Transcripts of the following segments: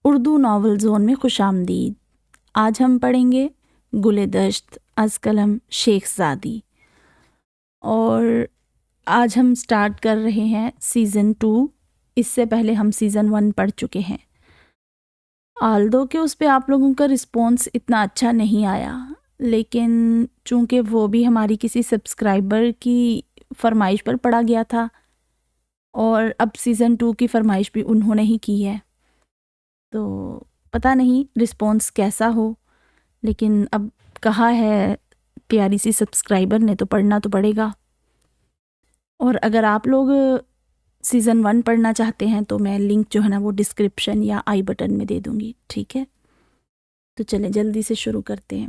Urdu novel zone میں خوش آمدید۔ آج ہم پڑھیں گے گل دشت از قلم شیخ زادی، اور آج ہم سٹارٹ کر رہے ہیں سیزن 2۔ اس سے پہلے ہم سیزن 1 پڑھ چکے ہیں، آلدو کہ اس پہ آپ لوگوں کا رسپانس اتنا اچھا نہیں آیا، لیکن چونکہ وہ بھی ہماری کسی سبسکرائبر کی فرمائش پر پڑھا گیا تھا، اور اب سیزن 2 کی فرمائش بھی انہوں نے ہی کی ہے، تو پتہ نہیں رسپانس کیسا ہو، لیکن اب کہا ہے پیاری سی سبسکرائبر نے تو پڑھنا تو پڑے گا۔ اور اگر آپ لوگ سیزن 1 پڑھنا چاہتے ہیں تو میں لنک جو ہے نا وہ ڈسکرپشن یا آئی بٹن میں دے دوں گی، ٹھیک ہے؟ تو چلیں جلدی سے شروع کرتے ہیں۔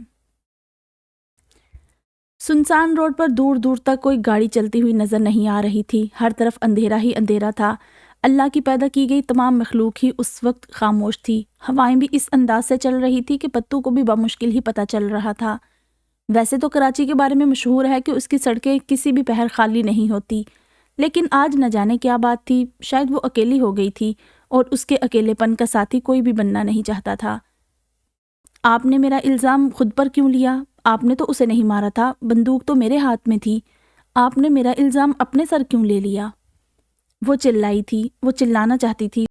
سنسان روڈ پر دور دور تک کوئی گاڑی چلتی ہوئی نظر نہیں آ رہی تھی، ہر طرف اندھیرا ہی اندھیرا تھا۔ اللہ کی پیدا کی گئی تمام مخلوق ہی اس وقت خاموش تھی، ہوائیں بھی اس انداز سے چل رہی تھی کہ پتوں کو بھی بمشکل ہی پتہ چل رہا تھا۔ ویسے تو کراچی کے بارے میں مشہور ہے کہ اس کی سڑکیں کسی بھی پہر خالی نہیں ہوتی، لیکن آج نہ جانے کیا بات تھی، شاید وہ اکیلی ہو گئی تھی اور اس کے اکیلے پن کا ساتھی کوئی بھی بننا نہیں چاہتا تھا۔ آپ نے میرا الزام خود پر کیوں لیا؟ آپ نے تو اسے نہیں مارا تھا، بندوق تو میرے ہاتھ میں تھی، آپ نے میرا الزام اپنے سر کیوں لے لیا؟ وہ چلائی تھی، وہ چلانا چاہتی تھی،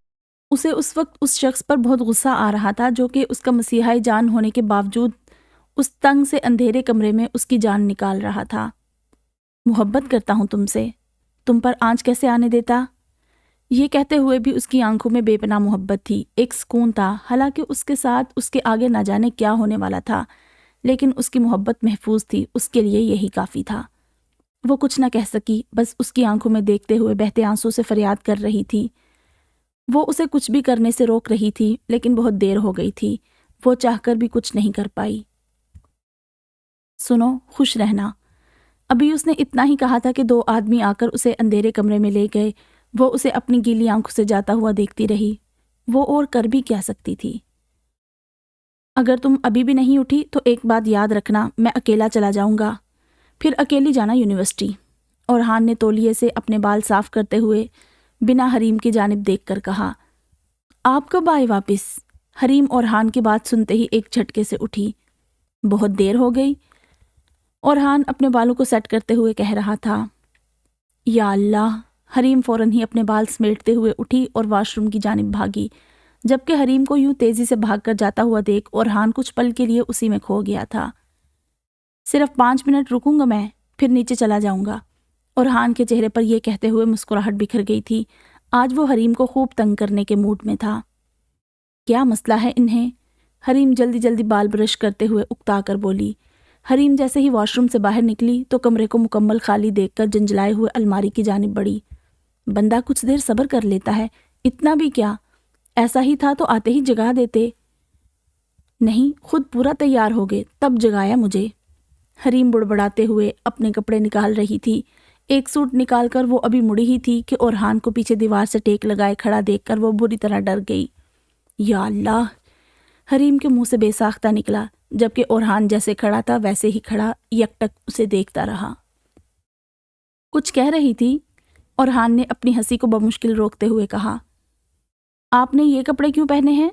اسے اس وقت اس شخص پر بہت غصہ آ رہا تھا جو کہ اس کا مسیحائی جان ہونے کے باوجود اس تنگ سے اندھیرے کمرے میں اس کی جان نکال رہا تھا۔ محبت کرتا ہوں تم سے، تم پر آنچ کیسے آنے دیتا؟ یہ کہتے ہوئے بھی اس کی آنکھوں میں بے پناہ محبت تھی، ایک سکون تھا، حالانکہ اس کے ساتھ اس کے آگے نہ جانے کیا ہونے والا تھا، لیکن اس کی محبت محفوظ تھی، اس کے لیے یہی کافی تھا۔ وہ کچھ نہ کہہ سکی، بس اس کی آنکھوں میں دیکھتے ہوئے بہتے آنسوں سے فریاد کر رہی تھی۔ وہ اسے کچھ بھی کرنے سے روک رہی تھی، لیکن بہت دیر ہو گئی تھی، وہ چاہ کر بھی کچھ نہیں کر پائی۔ سنو، خوش رہنا۔ ابھی اس نے اتنا ہی کہا تھا کہ 2 آدمی آ کر اسے اندھیرے کمرے میں لے گئے۔ وہ اسے اپنی گیلی آنکھوں سے جاتا ہوا دیکھتی رہی، وہ اور کر بھی کیا سکتی تھی؟ اگر تم ابھی بھی نہیں اٹھی تو ایک بات یاد رکھنا، میں اکیلا چلا جاؤں گا، پھر اکیلی جانا یونیورسٹی۔ اورحان نے تولیے سے اپنے بال صاف کرتے ہوئے بنا حریم کی جانب دیکھ کر کہا۔ آپ کب آئے واپس؟ حریم اورحان کی بات سنتے ہی ایک جھٹکے سے اٹھی۔ بہت دیر ہو گئی، اورحان اپنے بالوں کو سیٹ کرتے ہوئے کہہ رہا تھا۔ یا اللہ! حریم فوراً ہی اپنے بال سمیٹتے ہوئے اٹھی اور واش روم کی جانب بھاگی، جبکہ حریم کو یوں تیزی سے بھاگ کر جاتا ہوا دیکھ اورحان کچھ پل کے لیے اسی میں کھو گیا تھا۔ صرف 5 منٹ رکوں گا میں، پھر نیچے چلا جاؤں گا۔ اورحان کے چہرے پر یہ کہتے ہوئے مسکراہٹ بکھر گئی تھی، آج وہ حریم کو خوب تنگ کرنے کے موڈ میں تھا۔ کیا مسئلہ ہے انہیں؟ حریم جلدی جلدی بال برش کرتے ہوئے اکتا کر بولی۔ حریم جیسے ہی واش روم سے باہر نکلی تو کمرے کو مکمل خالی دیکھ کر جنجلائے ہوئے الماری کی جانب بڑھی۔ بندہ کچھ دیر صبر کر لیتا ہے، اتنا بھی کیا؟ ایسا ہی تھا تو آتے ہی جگا دیتے۔ نہیں، خود پورا تیار ہو گئے تب جگایا مجھے۔ حریم بڑبڑاتے ہوئے اپنے کپڑے نکال رہی تھی، ایک سوٹ نکال کر وہ ابھی مڑی ہی تھی کہ اورحان کو پیچھے دیوار سے ٹیک لگائے کھڑا دیکھ کر وہ بری طرح ڈر گئی۔ یا اللہ! حریم کے منہ سے بے ساختہ نکلا، جبکہ اورحان جیسے کھڑا تھا ویسے ہی کھڑا یکٹک اسے دیکھتا رہا۔ کچھ کہہ رہی تھی؟ اورحان نے اپنی ہنسی کو بمشکل روکتے ہوئے کہا۔ آپ نے یہ کپڑے کیوں پہنے ہیں؟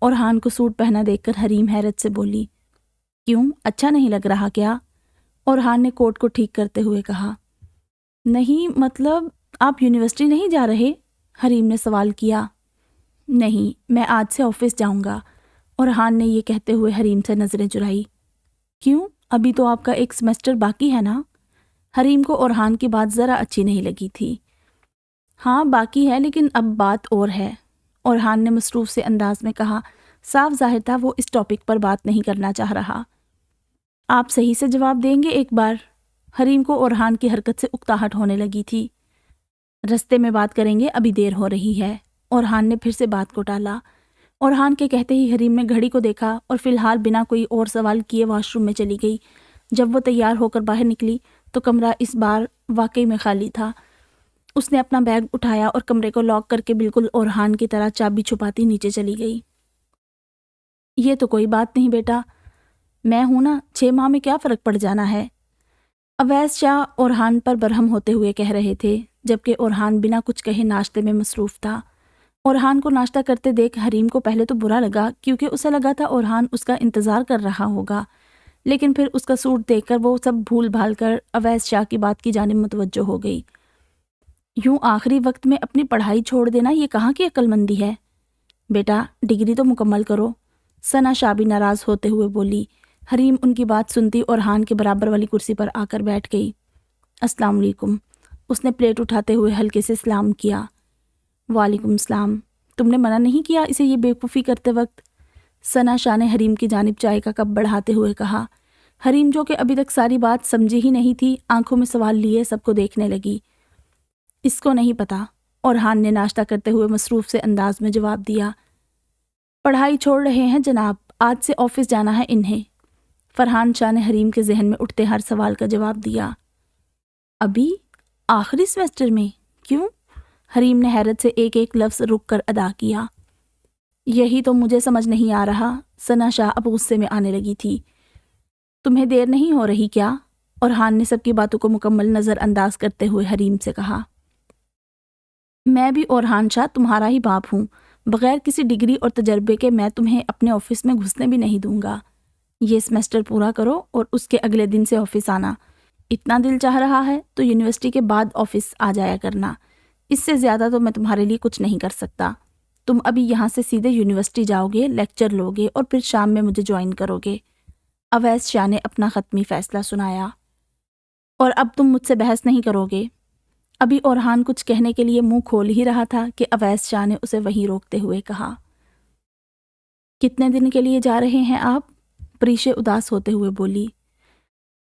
اورحان کو سوٹ پہنا دیکھ کر حریم حیرت سے بولی۔ کیوں، اچھا نہیں لگ رہا کیا؟ اورحان نے کوٹ کو ٹھیک کرتے ہوئے کہا۔ نہیں، مطلب آپ یونیورسٹی نہیں جا رہے؟ حریم نے سوال کیا۔ نہیں، میں آج سے آفس جاؤں گا، اورحان نے یہ کہتے ہوئے حریم سے نظریں چرائی۔ کیوں؟ ابھی تو آپ کا ایک سیمسٹر باقی ہے نا؟ حریم کو اورحان کی بات ذرا اچھی نہیں لگی تھی۔ ہاں باقی ہے، لیکن اب بات اور ہے، اورحان نے مصروف سے انداز میں کہا، صاف ظاہر تھا وہ اس ٹاپک پر بات نہیں کرنا چاہ رہا۔ آپ صحیح سے جواب دیں گے ایک بار؟ حریم کو اورحان کی حرکت سے اکتاہٹ ہونے لگی تھی۔ رستے میں بات کریں گے، ابھی دیر ہو رہی ہے، اورحان نے پھر سے بات کو ٹالا۔ اورحان کے کہتے ہی حریم نے گھڑی کو دیکھا اور فی الحال بنا کوئی اور سوال کیے واش روم میں چلی گئی۔ جب وہ تیار ہو کر باہر نکلی تو کمرہ اس بار واقعی میں خالی تھا۔ اس نے اپنا بیگ اٹھایا اور کمرے کو لاک کر کے بالکل اورحان کی طرح چابی چھپاتی نیچے چلی گئی۔ یہ تو کوئی بات نہیں بیٹا، میں ہوں نا، 6 ماہ میں کیا فرق پڑ جانا ہے؟ اویس شاہ اورحان پر برہم ہوتے ہوئے کہہ رہے تھے، جبکہ اورحان بنا کچھ کہے ناشتے میں مصروف تھا۔ اورحان کو ناشتہ کرتے دیکھ حریم کو پہلے تو برا لگا، کیونکہ اسے لگا تھا اورحان اس کا انتظار کر رہا ہوگا، لیکن پھر اس کا سوٹ دیکھ کر وہ سب بھول بھال کر اویس شاہ کی بات کی جانب متوجہ ہو گئی۔ یوں آخری وقت میں اپنی پڑھائی چھوڑ دینا یہ کہاں کی عقل مندی ہے؟ بیٹا ڈگری تو مکمل کرو، ثنا شاہ بھی ناراض ہوتے ہوئے بولی۔ حریم ان کی بات سنتی اورحان کے برابر والی کرسی پر آ کر بیٹھ گئی۔ السلام علیکم، اس نے پلیٹ اٹھاتے ہوئے ہلکے سے سلام کیا۔ وعلیکم السلام، تم نے منع نہیں کیا اسے یہ بیوقوفی کرتے وقت؟ ثنا شاہ نے حریم کی جانب چائے کا کپ بڑھاتے ہوئے کہا۔ حریم جو کہ ابھی تک ساری بات سمجھی ہی نہیں تھی، آنکھوں میں سوال لیے سب کو دیکھنے لگی۔ اس کو نہیں پتا، اورحان نے ناشتہ کرتے ہوئے مصروف سے انداز میں جواب دیا۔ پڑھائی چھوڑ رہے ہیں جناب، آج سے آفس جانا ہے انہیں۔ فرحان شاہ نے حریم کے ذہن میں اٹھتے ہر سوال کا جواب دیا۔ ابھی آخری سیمسٹر میں؟ کیوں؟ حریم نے حیرت سے ایک ایک لفظ رک کر ادا کیا۔ یہی تو مجھے سمجھ نہیں آ رہا، ثنا شاہ اب غصے میں آنے لگی تھی۔ تمہیں دیر نہیں ہو رہی کیا؟ اورحان نے سب کی باتوں کو مکمل نظر انداز کرتے ہوئے حریم سے کہا۔ میں بھی اورحان شاہ تمہارا ہی باپ ہوں، بغیر کسی ڈگری اور تجربے کے میں تمہیں اپنے آفس میں گھسنے بھی نہیں دوں گا۔ یہ سیمسٹر پورا کرو اور اس کے اگلے دن سے آفس آنا۔ اتنا دل چاہ رہا ہے تو یونیورسٹی کے بعد آفس آ جایا کرنا، اس سے زیادہ تو میں تمہارے لیے کچھ نہیں کر سکتا۔ تم ابھی یہاں سے سیدھے یونیورسٹی جاؤ گے، لیکچر لو گے اور پھر شام میں مجھے جوائن کرو گے۔ اویس شاہ نے اپنا حتمی فیصلہ سنایا۔ اور اب تم مجھ سے بحث نہیں کرو گے؟ ابھی اورحان کچھ کہنے کے لیے منہ کھول ہی رہا تھا کہ اویس شاہ نے اسے وہیں روکتے ہوئے کہا۔ کتنے دن کے لیے جا رہے ہیں آپ؟ پریشے اداس ہوتے ہوئے بولی۔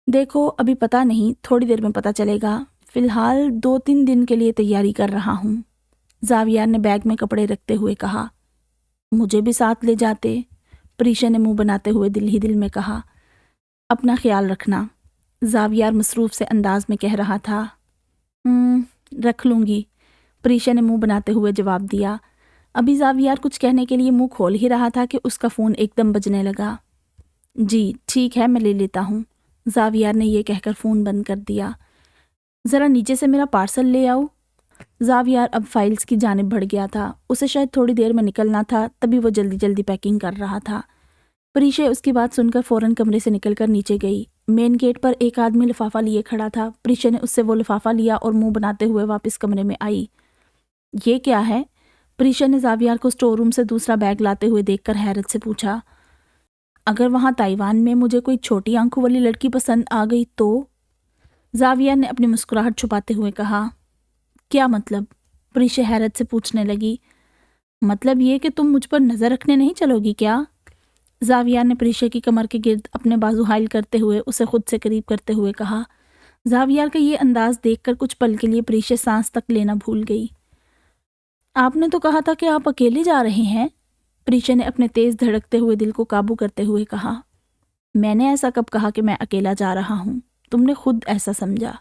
دیکھو ابھی پتہ نہیں، تھوڑی دیر میں پتہ چلے گا، فی الحال 2-3 دن کے لیے تیاری کر رہا ہوں۔ زاویار نے بیگ میں کپڑے رکھتے ہوئے کہا۔ مجھے بھی ساتھ لے جاتے، پریشے نے منہ بناتے ہوئے دل ہی دل میں کہا۔ اپنا خیال رکھنا، زاویار مصروف سے انداز میں کہہ رہا تھا۔ رکھ لوں گی، پریشے نے منہ بناتے ہوئے جواب دیا۔ ابھی زاویار کچھ کہنے کے لیے منہ کھول ہی رہا تھا کہ اس کا فون ایک دم بجنے لگا۔ جی ٹھیک ہے، میں لے لیتا ہوں، زاویار نے یہ کہہ کر فون بند کر دیا۔ ذرا نیچے سے میرا پارسل لے آؤ۔ زاویار اب فائلز کی جانب بڑھ گیا تھا، اسے شاید تھوڑی دیر میں نکلنا تھا، تبھی وہ جلدی جلدی پیکنگ کر رہا تھا۔ پریشے اس کی بات سن کر فوراً کمرے سے نکل کر نیچے گئی۔ مین گیٹ پر ایک آدمی لفافہ لیے کھڑا تھا، پریشے نے اس سے وہ لفافہ لیا اور منہ بناتے ہوئے واپس کمرے میں آئی۔ یہ کیا ہے؟ پریشے نے زاویار کو اسٹور روم سے دوسرا بیگ لاتے ہوئے دیکھ کر حیرت سے پوچھا۔ اگر وہاں تائیوان میں مجھے کوئی چھوٹی آنکھوں والی لڑکی پسند آ گئی تو؟ زاویار نے اپنی مسکراہٹ چھپاتے ہوئے کہا۔ کیا مطلب؟ پریشے حیرت سے پوچھنے لگی۔ مطلب یہ کہ تم مجھ پر نظر رکھنے نہیں چلو گی کیا؟ زاویار نے پریشے کی کمر کے گرد اپنے بازو حائل کرتے ہوئے اسے خود سے قریب کرتے ہوئے کہا۔ زاویار کا یہ انداز دیکھ کر کچھ پل کے لیے پریشے سانس تک لینا بھول گئی۔ آپ نے تو کہا تھا کہ آپ اکیلے جا رہے ہیں، پریشے نے اپنے تیز دھڑکتے ہوئے دل کو قابو کرتے ہوئے کہا۔ میں نے ایسا کب کہا کہ میں اکیلا جا رہا ہوں؟ تم نے خود ایسا سمجھا۔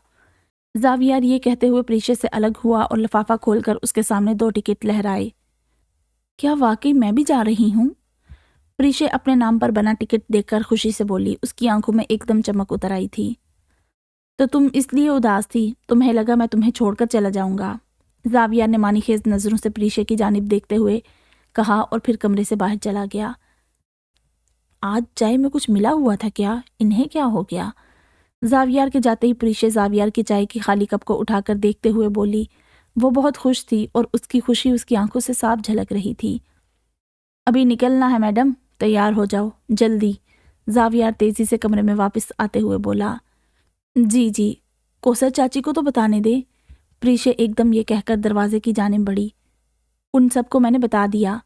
زاویار یہ کہتے ہوئے پریشے سے الگ ہوا اور لفافہ کھول کر اس کے سامنے 2 ٹکٹ لہرائے۔ کیا واقعی میں بھی جا رہی ہوں؟ پریشے اپنے نام پر بنا ٹکٹ دیکھ کر خوشی سے بولی، اس کی آنکھوں میں ایک دم چمک اتر آئی تھی۔ تو تم اس لیے اداس تھی، تمہیں لگا میں تمہیں چھوڑ کر چلا جاؤں گا؟ زاویار نے مانی خیز نظروں سے پریشے کی جانب دیکھتے ہوئے کہا اور پھر کمرے سے باہر چلا گیا۔ آج چائے میں کچھ ملا ہوا تھا کیا؟ انہیں کیا ہو گیا؟ زاویار کے جاتے ہی پریشے زاویار کی چائے کی خالی کپ کو اٹھا کر دیکھتے ہوئے بولی۔ وہ بہت خوش تھی اور اس کی خوشی اس کی آنکھوں سے صاف جھلک رہی تھی۔ ابھی نکلنا ہے میڈم، تیار ہو جاؤ جلدی، زاویار تیزی سے کمرے میں واپس آتے ہوئے بولا۔ جی کوثر چاچی کو تو بتانے دے، پریشے ایک دم یہ کہہ کر دروازے کی جانب بڑھی۔ ان سب کو میں نے بتا دیا،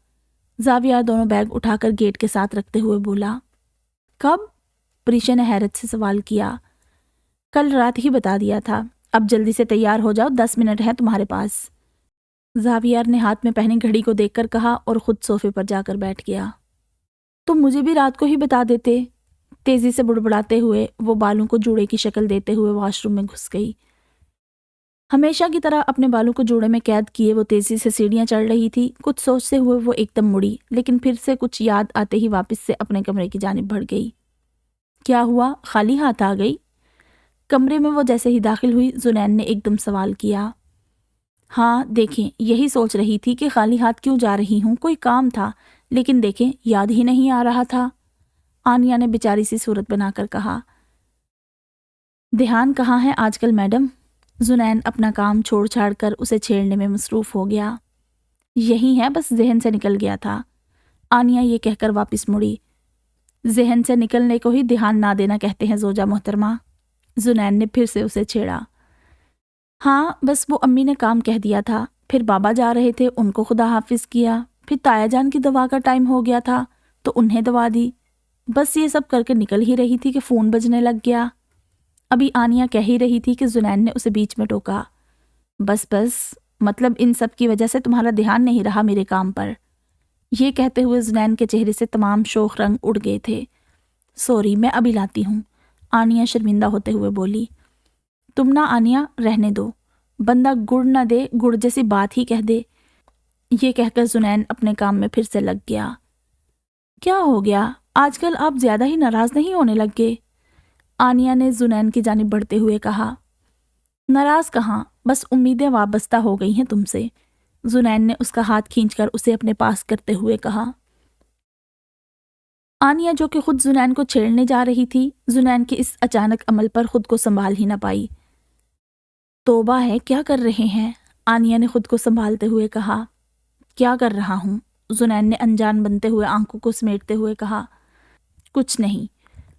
زاویار دونوں بیگ اٹھا کر گیٹ کے ساتھ رکھتے ہوئے بولا۔ کب؟ پریشے نے حیرت سے سوال کیا۔ کل رات ہی بتا دیا تھا، اب جلدی سے تیار ہو جاؤ، 10 منٹ ہے تمہارے پاس، زاویار نے ہاتھ میں پہنی گھڑی کو دیکھ کر کہا اور خود صوفے پر جا کر بیٹھ گیا۔ تم مجھے بھی رات کو ہی بتا دیتے، تیزی سے بڑبڑاتے ہوئے وہ بالوں کو جوڑے کی شکل دیتے ہوئے واش روم میں گھس گئی۔ ہمیشہ کی طرح اپنے بالوں کو جوڑے میں قید کیے وہ تیزی سے سیڑھیاں چڑھ رہی تھی۔ کچھ سوچتے ہوئے وہ ایک دم مڑی، لیکن پھر سے کچھ یاد آتے ہی واپس سے اپنے کمرے کی جانب بڑھ گئی۔ کیا ہوا؟ خالی ہاتھ آ گئی؟ کمرے میں وہ جیسے ہی داخل ہوئی زنین نے ایک دم سوال کیا۔ ہاں دیکھیں، یہی سوچ رہی تھی کہ خالی ہاتھ کیوں جا رہی ہوں، کوئی کام تھا، لیکن دیکھیں یاد ہی نہیں آ رہا تھا، آنیا نے بیچاری سی صورت بنا کر کہا۔ دھیان کہاں ہے آج کل میڈم؟ زنین اپنا کام چھوڑ چھاڑ کر اسے چھیڑنے میں مصروف ہو گیا۔ یہی ہے، بس ذہن سے نکل گیا تھا، آنیا یہ کہہ کر واپس مڑی۔ ذہن سے نکلنے کو ہی دھیان نہ دینا کہتے ہیں زوجہ محترمہ، زنین نے پھر سے اسے چھیڑا۔ ہاں بس وہ امی نے کام کہہ دیا تھا، پھر بابا جا رہے تھے، ان کو خدا حافظ کیا، پھر تایا جان کی دوا کا ٹائم ہو گیا تھا تو انہیں دوا دی، بس یہ سب کر کے نکل ہی رہی تھی کہ فون بجنے لگ گیا۔ ابھی آنیا کہہ ہی رہی تھی کہ زنین نے اسے بیچ میں ٹوکا۔ بس بس، مطلب ان سب کی وجہ سے تمہارا دھیان نہیں رہا میرے کام پر۔ یہ کہتے ہوئے زنین کے چہرے سے تمام شوخ رنگ اڑ گئے تھے۔ سوری، میں ابھی لاتی ہوں، آنیا شرمندہ ہوتے ہوئے بولی۔ تم نہ آنیا، رہنے دو، بندہ گڑ نہ دے گڑ جیسی بات ہی کہہ دے۔ یہ کہہ کر زنین اپنے کام میں پھر سے لگ گیا۔ کیا ہو گیا؟ آج کل آپ زیادہ ہی ناراض نہیں ہونے لگ گئے؟ آنیا نے زنین کی جانب بڑھتے ہوئے کہا۔ ناراض کہاں، بس امیدیں وابستہ ہو گئی ہیں تم سے، زنین نے اس کا ہاتھ کھینچ کر اسے اپنے پاس کرتے ہوئے کہا۔ آنیا جو کہ خود زنین کو چھیڑنے جا رہی تھی، زنین کے اس اچانک عمل پر خود کو سنبھال ہی نہ پائی۔ توبہ ہے، کیا کر رہے ہیں؟ آنیا نے خود کو سنبھالتے ہوئے کہا۔ کیا کر رہا ہوں؟ زنین نے انجان بنتے ہوئے آنکھوں کو سمیٹتے ہوئے کہا۔ کچھ نہیں،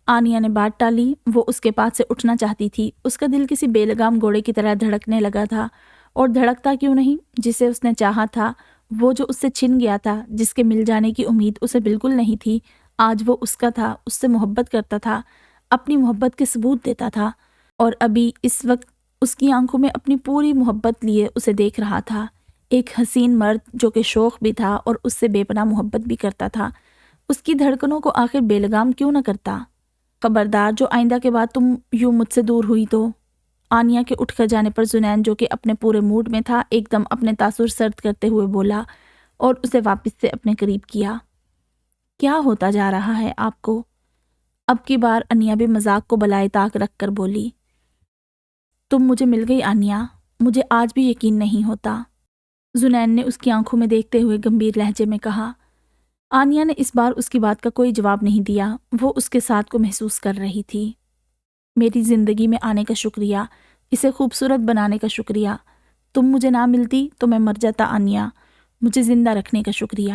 آنیا نے بات ٹالی۔ وہ اس کے پاس سے اٹھنا چاہتی تھی، اس کا دل کسی بے لگام گھوڑے کی طرح دھڑکنے لگا تھا، اور دھڑکتا کیوں نہیں؟ جسے اس نے چاہا تھا، وہ جو اس سے چھن گیا تھا، جس کے مل جانے کی امید اسے بالکل نہیں تھی، آج وہ اس کا تھا، اس سے محبت کرتا تھا، اپنی محبت کے ثبوت دیتا تھا، اور ابھی اس وقت اس کی آنکھوں میں اپنی پوری محبت لیے اسے دیکھ رہا تھا، ایک حسین مرد جو کہ شوخ بھی تھا اور اس سے بے پناہ محبت بھی کرتا تھا۔ اس کی دھڑکنوں کو آخر بے لگام کیوں نہ کرتا؟ خبردار، جو آئندہ کے بعد تم یوں مجھ سے دور ہوئی تو۔ آنیا کے اٹھ کر جانے پر زنین جو کہ اپنے پورے موڈ میں تھا، ایک دم اپنے تاثر سرد کرتے ہوئے بولا اور اسے واپس سے اپنے قریب کیا۔ کیا ہوتا جا رہا ہے آپ کو؟ اب کی بار انیا بھی مذاق کو بلائے طاق رکھ کر بولی۔ تم مجھے مل گئی آنیا، مجھے آج بھی یقین نہیں ہوتا، زنین نے اس کی آنکھوں میں دیکھتے ہوئے گمبھیر لہجے میں کہا۔ آنیا نے اس بار اس کی بات کا کوئی جواب نہیں دیا، وہ اس کے ساتھ کو محسوس کر رہی تھی۔ میری زندگی میں آنے کا شکریہ، اسے خوبصورت بنانے کا شکریہ، تم مجھے نہ ملتی تو میں مر جاتا آنیا، مجھے زندہ رکھنے کا شکریہ۔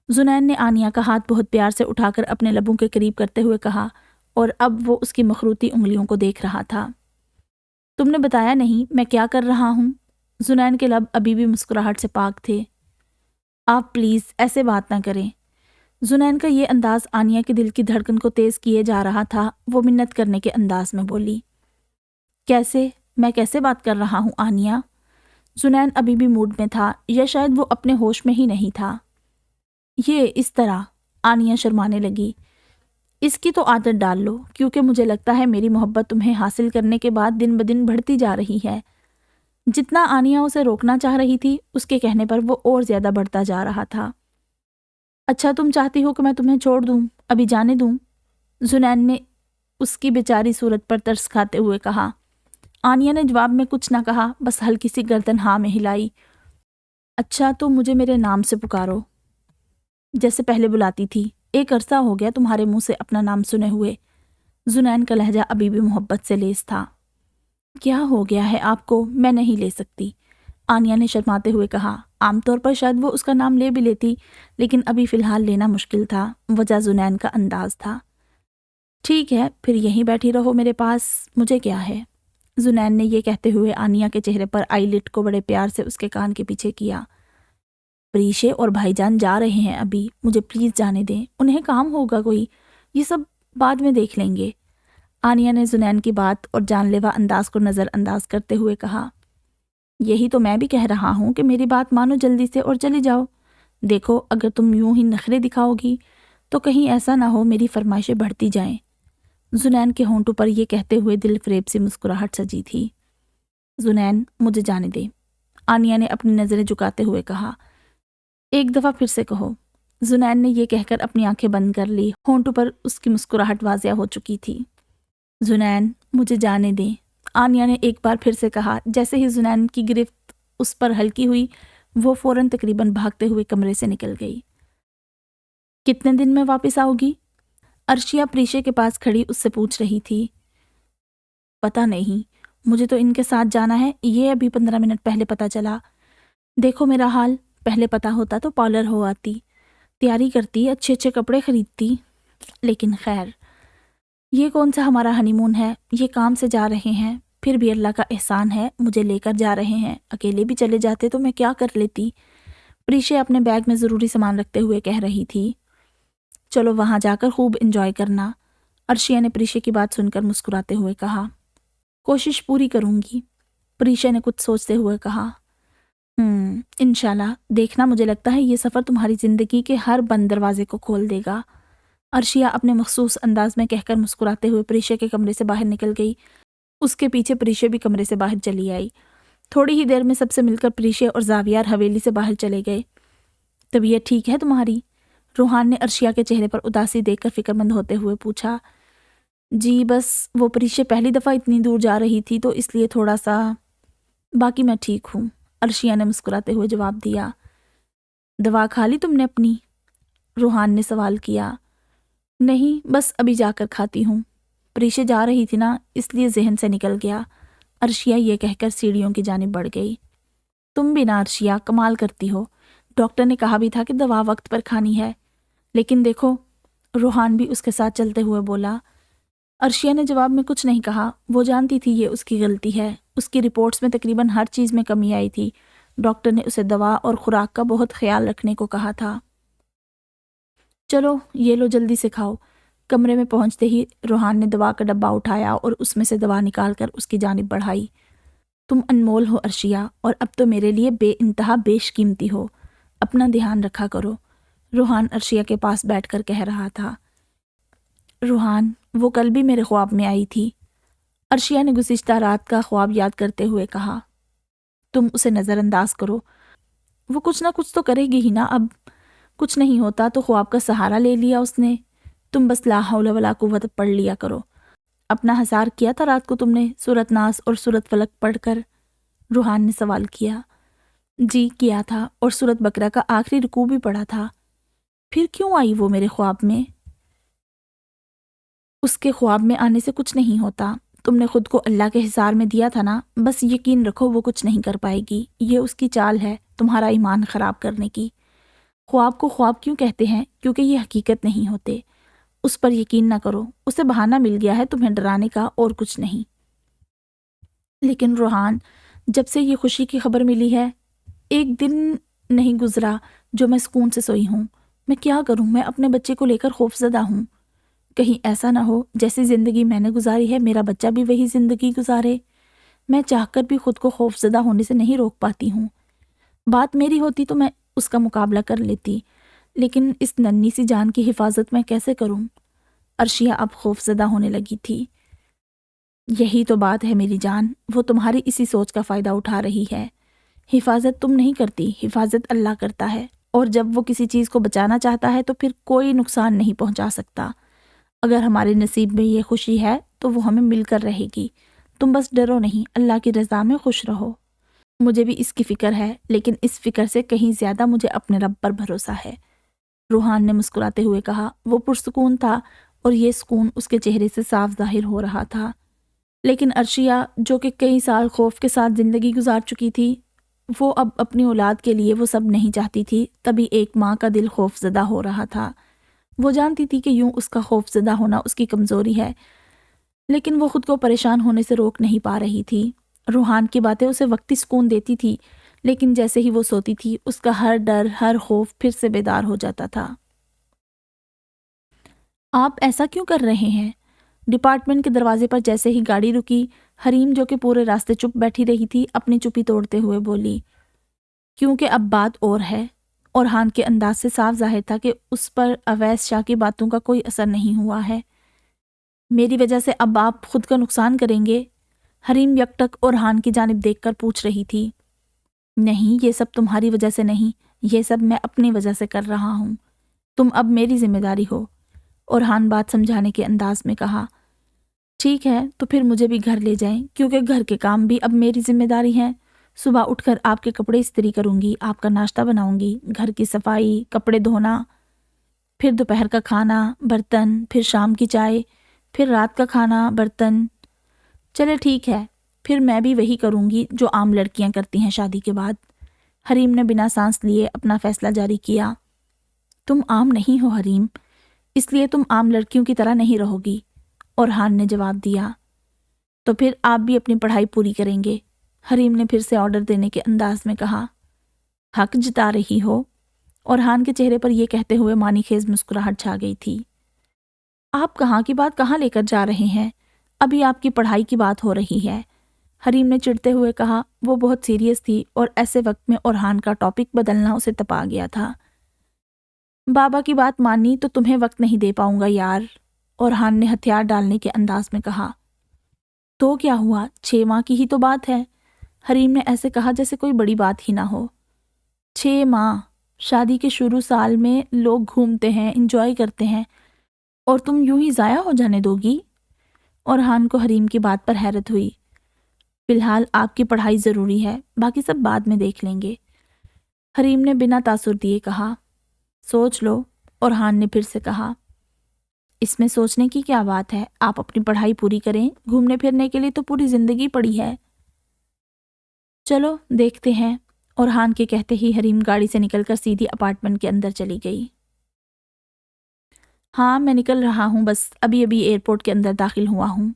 زنین نے آنیا کا ہاتھ بہت پیار سے اٹھا کر اپنے لبوں کے قریب کرتے ہوئے کہا، اور اب وہ اس کی مخروطی انگلیوں کو دیکھ رہا تھا۔ تم نے بتایا نہیں میں کیا کر رہا ہوں؟ زنین کے لب ابھی بھی مسکراہٹ سے پاک تھے۔ آپ پلیز ایسے بات نہ کریں۔ زنین کا یہ انداز آنیا کے دل کی دھڑکن کو تیز کیے جا رہا تھا، وہ منت کرنے کے انداز میں بولی۔ کیسے؟ میں کیسے بات کر رہا ہوں آنیا؟ زنین ابھی بھی موڈ میں تھا، یا شاید وہ اپنے ہوش میں ہی نہیں تھا۔ یہ اس طرح، آنیا شرمانے لگی۔ اس کی تو عادت ڈال لو، کیونکہ مجھے لگتا ہے میری محبت تمہیں حاصل کرنے کے بعد دن بدن بڑھتی جا رہی ہے۔ جتنا آنیا اسے روکنا چاہ رہی تھی، اس کے کہنے پر وہ اور زیادہ بڑھتا جا رہا تھا۔ اچھا تم چاہتی ہو کہ میں تمہیں چھوڑ دوں، ابھی جانے دوں؟ زنین نے اس کی بیچاری صورت پر ترس کھاتے ہوئے کہا۔ آنیا نے جواب میں کچھ نہ کہا، بس ہلکی سی گردن ہاں میں ہلائی۔ اچھا تو مجھے میرے نام سے پکارو، جیسے پہلے بلاتی تھی، ایک عرصہ ہو گیا تمہارے منہ سے اپنا نام سنے ہوئے۔ زنین کا لہجہ ابھی بھی محبت سے لیس تھا۔ کیا ہو گیا ہے آپ کو؟ میں نہیں لے سکتی، آنیا نے شرماتے ہوئے کہا۔ عام طور پر شاید وہ اس کا نام لے بھی لیتی، لیکن ابھی فی الحال لینا مشکل تھا، وجہ زنین کا انداز تھا۔ ٹھیک ہے، پھر یہیں بیٹھی رہو میرے پاس، مجھے کیا ہے؟ زنین نے یہ کہتے ہوئے آنیا کے چہرے پر آئی لٹ کو بڑے پیار سے اس کے کان کے پیچھے کیا۔ پریشے اور بھائی جان جا رہے ہیں ابھی، مجھے پلیز جانے دیں، انہیں کام ہوگا کوئی، یہ سب بعد میں دیکھ لیں گے۔ آنیا نے زنین کی بات اور جان لیوا انداز کو نظر انداز کرتے ہوئے کہا۔ یہی تو میں بھی کہہ رہا ہوں کہ میری بات مانو جلدی سے اور چلی جاؤ۔ دیکھو اگر تم یوں ہی نخرے دکھاؤ گی تو کہیں ایسا نہ ہو میری فرمائشیں بڑھتی جائیں۔ زنین کے ہونٹوں پر یہ کہتے ہوئے دل فریب سی مسکراہٹ سجی تھی۔ زنین مجھے جانے دے، آنیا نے اپنی نظریں جھکاتے ہوئے کہا۔ ایک دفعہ پھر سے کہو۔ زنین نے یہ کہہ کر اپنی آنکھیں بند کر لی، ہونٹوں پر اس کی مسکراہٹ واضح ہو چکی تھی۔ زنین مجھے جانے دیں، آنیا نے ایک بار پھر سے کہا، جیسے ہی زنین کی گرفت اس پر ہلکی ہوئی وہ فوراً تقریباً بھاگتے ہوئے کمرے سے نکل گئی۔ کتنے دن میں واپس آؤ گی؟ عرشیہ پریشے کے پاس کھڑی اس سے پوچھ رہی تھی۔ پتہ نہیں، مجھے تو ان کے ساتھ جانا ہے، یہ ابھی 15 منٹ پہلے پتہ چلا۔ دیکھو میرا حال، پہلے پتہ ہوتا تو پارلر ہو آتی، تیاری کرتی، اچھے اچھے کپڑے خریدتی، لیکن خیر، یہ کون سا ہمارا ہنی مون ہے، یہ کام سے جا رہے ہیں، پھر بھی اللہ کا احسان ہے مجھے لے کر جا رہے ہیں، اکیلے بھی چلے جاتے تو میں کیا کر لیتی۔ پریشے اپنے بیگ میں ضروری سامان رکھتے ہوئے کہہ رہی تھی۔ چلو وہاں جا کر خوب انجوائے کرنا۔ عرشیہ نے پریشے کی بات سن کر مسکراتے ہوئے کہا۔ کوشش پوری کروں گی، پریشے نے کچھ سوچتے ہوئے کہا۔ انشاءاللہ، دیکھنا مجھے لگتا ہے یہ سفر تمہاری زندگی کے ہر بند دروازے کو کھول دے گا۔ عرشیہ اپنے مخصوص انداز میں کہہ کر مسکراتے ہوئے پریشے کے کمرے سے باہر نکل گئی۔ اس کے پیچھے پریشے بھی کمرے سے باہر چلی آئی۔ تھوڑی ہی دیر میں سب سے مل کر پریشے اور زاویار حویلی سے باہر چلے گئے۔ طبیعت ٹھیک ہے تمہاری؟ روحان نے عرشیہ کے چہرے پر اداسی دیکھ کر فکر مند ہوتے ہوئے پوچھا۔ جی بس وہ پریشے پہلی دفعہ اتنی دور جا رہی تھی تو اس لیے تھوڑا سا، باقی میں ٹھیک ہوں، عرشیہ نے مسکراتے ہوئے جواب دیا۔ دوا کھا لی تم نے اپنی؟ روحان نے سوال کیا۔ نہیں، بس ابھی جا کر کھاتی ہوں، پریشے جا رہی تھی نا اس لیے ذہن سے نکل گیا۔ عرشیہ یہ کہہ کر سیڑھیوں کی جانب بڑھ گئی۔ تم بھی نا عرشیہ، کمال کرتی ہو، ڈاکٹر نے کہا بھی تھا کہ دوا وقت پر کھانی ہے، لیکن دیکھو، روحان بھی اس کے ساتھ چلتے ہوئے بولا۔ عرشیہ نے جواب میں کچھ نہیں کہا، وہ جانتی تھی یہ اس کی غلطی ہے، اس کی رپورٹس میں تقریباً ہر چیز میں کمی آئی تھی، ڈاکٹر نے اسے دوا اور خوراک کا بہت خیال رکھنے کو کہا تھا۔ چلو یہ لو جلدی سے کھاؤ۔ کمرے میں پہنچتے ہی روحان نے دوا کا ڈبہ اٹھایا اور اس میں سے دوا نکال کر اس کی جانب بڑھائی۔ تم انمول ہو عرشیہ، اور اب تو میرے لیے بے انتہا بیش قیمتی ہو، اپنا دھیان رکھا کرو، روحان عرشیہ کے پاس بیٹھ کر کہہ رہا تھا۔ روحان، وہ کل بھی میرے خواب میں آئی تھی، عرشیہ نے گزشتہ رات کا خواب یاد کرتے ہوئے کہا۔ تم اسے نظر انداز کرو، وہ کچھ نہ کچھ تو کرے گی ہی نا، اب کچھ نہیں ہوتا تو خواب کا سہارا لے لیا اس نے، تم بس لا حول ولا قوت پڑھ لیا کرو۔ اپنا ہزار کیا تھا رات کو تم نے سورۃ ناس اور سورۃ فلق پڑھ کر؟ روحان نے سوال کیا۔ جی کیا تھا، اور سورۃ بقرہ کا آخری رکوع بھی پڑھا تھا۔ پھر کیوں آئی وہ میرے خواب میں؟ اس کے خواب میں آنے سے کچھ نہیں ہوتا، تم نے خود کو اللہ کے حصار میں دیا تھا نا، بس یقین رکھو وہ کچھ نہیں کر پائے گی، یہ اس کی چال ہے تمہارا ایمان خراب کرنے کی۔ خواب کو خواب کیوں کہتے ہیں؟ کیونکہ یہ حقیقت نہیں ہوتے، اس پر یقین نہ کرو، اسے بہانہ مل گیا ہے تمہیں ڈرانے کا اور کچھ نہیں۔ لیکن روحان، جب سے یہ خوشی کی خبر ملی ہے، ایک دن نہیں گزرا جو میں سکون سے سوئی ہوں، میں کیا کروں، میں اپنے بچے کو لے کر خوفزدہ ہوں، کہیں ایسا نہ ہو جیسی زندگی میں نے گزاری ہے میرا بچہ بھی وہی زندگی گزارے۔ میں چاہ کر بھی خود کو خوفزدہ ہونے سے نہیں روک پاتی ہوں، بات میری ہوتی تو میں اس کا مقابلہ کر لیتی، لیکن اس ننھی سی جان کی حفاظت میں کیسے کروں؟ عرشیہ اب خوفزدہ ہونے لگی تھی۔ یہی تو بات ہے میری جان، وہ تمہاری اسی سوچ کا فائدہ اٹھا رہی ہے۔ حفاظت تم نہیں کرتی، حفاظت اللہ کرتا ہے، اور جب وہ کسی چیز کو بچانا چاہتا ہے تو پھر کوئی نقصان نہیں پہنچا سکتا۔ اگر ہمارے نصیب میں یہ خوشی ہے تو وہ ہمیں مل کر رہے گی، تم بس ڈرو نہیں، اللہ کی رضا میں خوش رہو۔ مجھے بھی اس کی فکر ہے، لیکن اس فکر سے کہیں زیادہ مجھے اپنے رب پر بھروسہ ہے، روحان نے مسکراتے ہوئے کہا۔ وہ پرسکون تھا اور یہ سکون اس کے چہرے سے صاف ظاہر ہو رہا تھا، لیکن عرشیہ جو کہ کئی سال خوف کے ساتھ زندگی گزار چکی تھی، وہ اب اپنی اولاد کے لیے وہ سب نہیں چاہتی تھی، تبھی ایک ماں کا دل خوف زدہ ہو رہا تھا۔ وہ جانتی تھی کہ یوں اس کا خوف زدہ ہونا اس کی کمزوری ہے، لیکن وہ خود کو پریشان ہونے سے روک نہیں پا رہی تھی۔ روحان کی باتیں اسے وقتی سکون دیتی تھی، لیکن جیسے ہی وہ سوتی تھی اس کا ہر ڈر، ہر خوف پھر سے بیدار ہو جاتا تھا۔ آپ ایسا کیوں کر رہے ہیں؟ ڈپارٹمنٹ کے دروازے پر جیسے ہی گاڑی رکی، حریم جو کہ پورے راستے چپ بیٹھی رہی تھی اپنی چپی توڑتے ہوئے بولی۔ کیونکہ اب بات اور ہے، اورحان کے انداز سے صاف ظاہر تھا کہ اس پر اویس شاہ کی باتوں کا کوئی اثر نہیں ہوا ہے۔ میری وجہ سے اب آپ خود کا نقصان کریں گے؟ حریم یکٹک اورحان کی جانب دیکھ کر پوچھ رہی تھی۔ نہیں، یہ سب تمہاری وجہ سے نہیں، یہ سب میں اپنی وجہ سے کر رہا ہوں، تم اب میری ذمہ داری ہو، اورحان بات سمجھانے کے انداز میں کہا۔ ٹھیک ہے تو پھر مجھے بھی گھر لے جائیں، کیونکہ گھر کے کام بھی اب میری ذمہ داری ہیں، صبح اٹھ کر آپ کے کپڑے استری کروں گی، آپ کا ناشتہ بناؤں گی، گھر کی صفائی، کپڑے دھونا، پھر دوپہر کا کھانا، برتن، پھر شام کی چائے، پھر رات کا کھانا، برتن۔ چلے ٹھیک ہے، پھر میں بھی وہی کروں گی جو عام لڑکیاں کرتی ہیں شادی کے بعد۔ حریم نے بنا سانس لیے اپنا فیصلہ جاری کیا۔ تم عام نہیں ہو حریم، اس لیے تم عام لڑکیوں کی طرح نہیں رہو گی، اورحان نے جواب دیا۔ تو پھر آپ بھی اپنی پڑھائی پوری کریں گے، حریم نے پھر سے آرڈر دینے کے انداز میں کہا۔ حق جتا رہی ہو، اورحان کے چہرے پر یہ کہتے ہوئے معنی خیز مسکراہٹ چھا گئی تھی۔ آپ کہاں کی بات کہاں لے کر جا رہے ہیں؟ ابھی آپ کی پڑھائی کی بات ہو رہی ہے، حریم نے چڑھتے ہوئے کہا۔ وہ بہت سیریس تھی اور ایسے وقت میں اورحان کا ٹاپک بدلنا اسے تپا گیا تھا۔ بابا کی بات مانی تو تمہیں وقت نہیں دے پاؤں گا یار، اورحان نے ہتھیار ڈالنے کے انداز میں کہا۔ تو کیا ہوا، 6 ماہ کی ہی تو بات ہے، حریم نے ایسے کہا جیسے کوئی بڑی بات ہی نہ ہو۔ 6 ماہ؟ شادی کے شروع سال میں لوگ گھومتے ہیں، انجوائے کرتے ہیں، اور تم یوں ہی ضائع ہو جانے دو گی؟ اورحان کو حریم کی بات پر حیرت ہوئی۔ فی الحال آپ کی پڑھائی ضروری ہے، باقی سب بعد میں دیکھ لیں گے، حریم نے بنا تاثر دیے کہا۔ سوچ لو، اورحان نے پھر سے کہا۔ اس میں سوچنے کی کیا بات ہے، آپ اپنی پڑھائی پوری کریں، گھومنے پھرنے کے لیے تو پوری زندگی پڑی ہے۔ چلو دیکھتے ہیں، اورحان کے کہتے ہی حریم گاڑی سے نکل کر سیدھی اپارٹمنٹ کے اندر چلی گئی۔ ہاں میں نکل رہا ہوں، بس ابھی ایئرپورٹ کے اندر داخل ہوا ہوں۔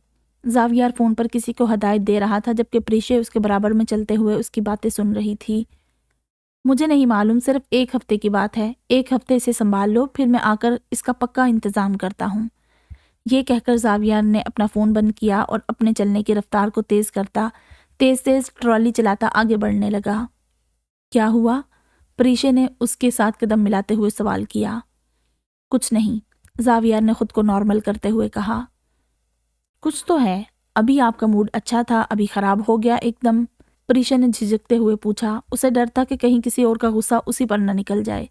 زاویار فون پر کسی کو ہدایت دے رہا تھا جبکہ پریشے اس کے برابر میں چلتے ہوئے اس کی باتیں سن رہی تھی۔ مجھے نہیں معلوم، صرف 1 ہفتے کی بات ہے، 1 ہفتے سے سنبھال لو، پھر میں آ کر اس کا پکا انتظام کرتا ہوں۔ یہ کہہ کر زاویار نے اپنا فون بند کیا اور اپنے چلنے کی رفتار کو تیز کرتا تیز ٹرالی چلاتا آگے بڑھنے لگا۔ کیا ہوا؟ پریشے نے اس کے ساتھ قدم ملاتے ہوئے سوال کیا۔ کچھ نہیں، زاویار نے خود کو نارمل کرتے ہوئے کہا۔ کچھ تو ہے، ابھی آپ کا موڈ اچھا تھا، ابھی خراب ہو گیا ایک دم، پریشے نے جھجکتے ہوئے پوچھا۔ اسے ڈر تھا کہ کہیں کسی اور کا غصہ اسی پر نہ نکل جائے۔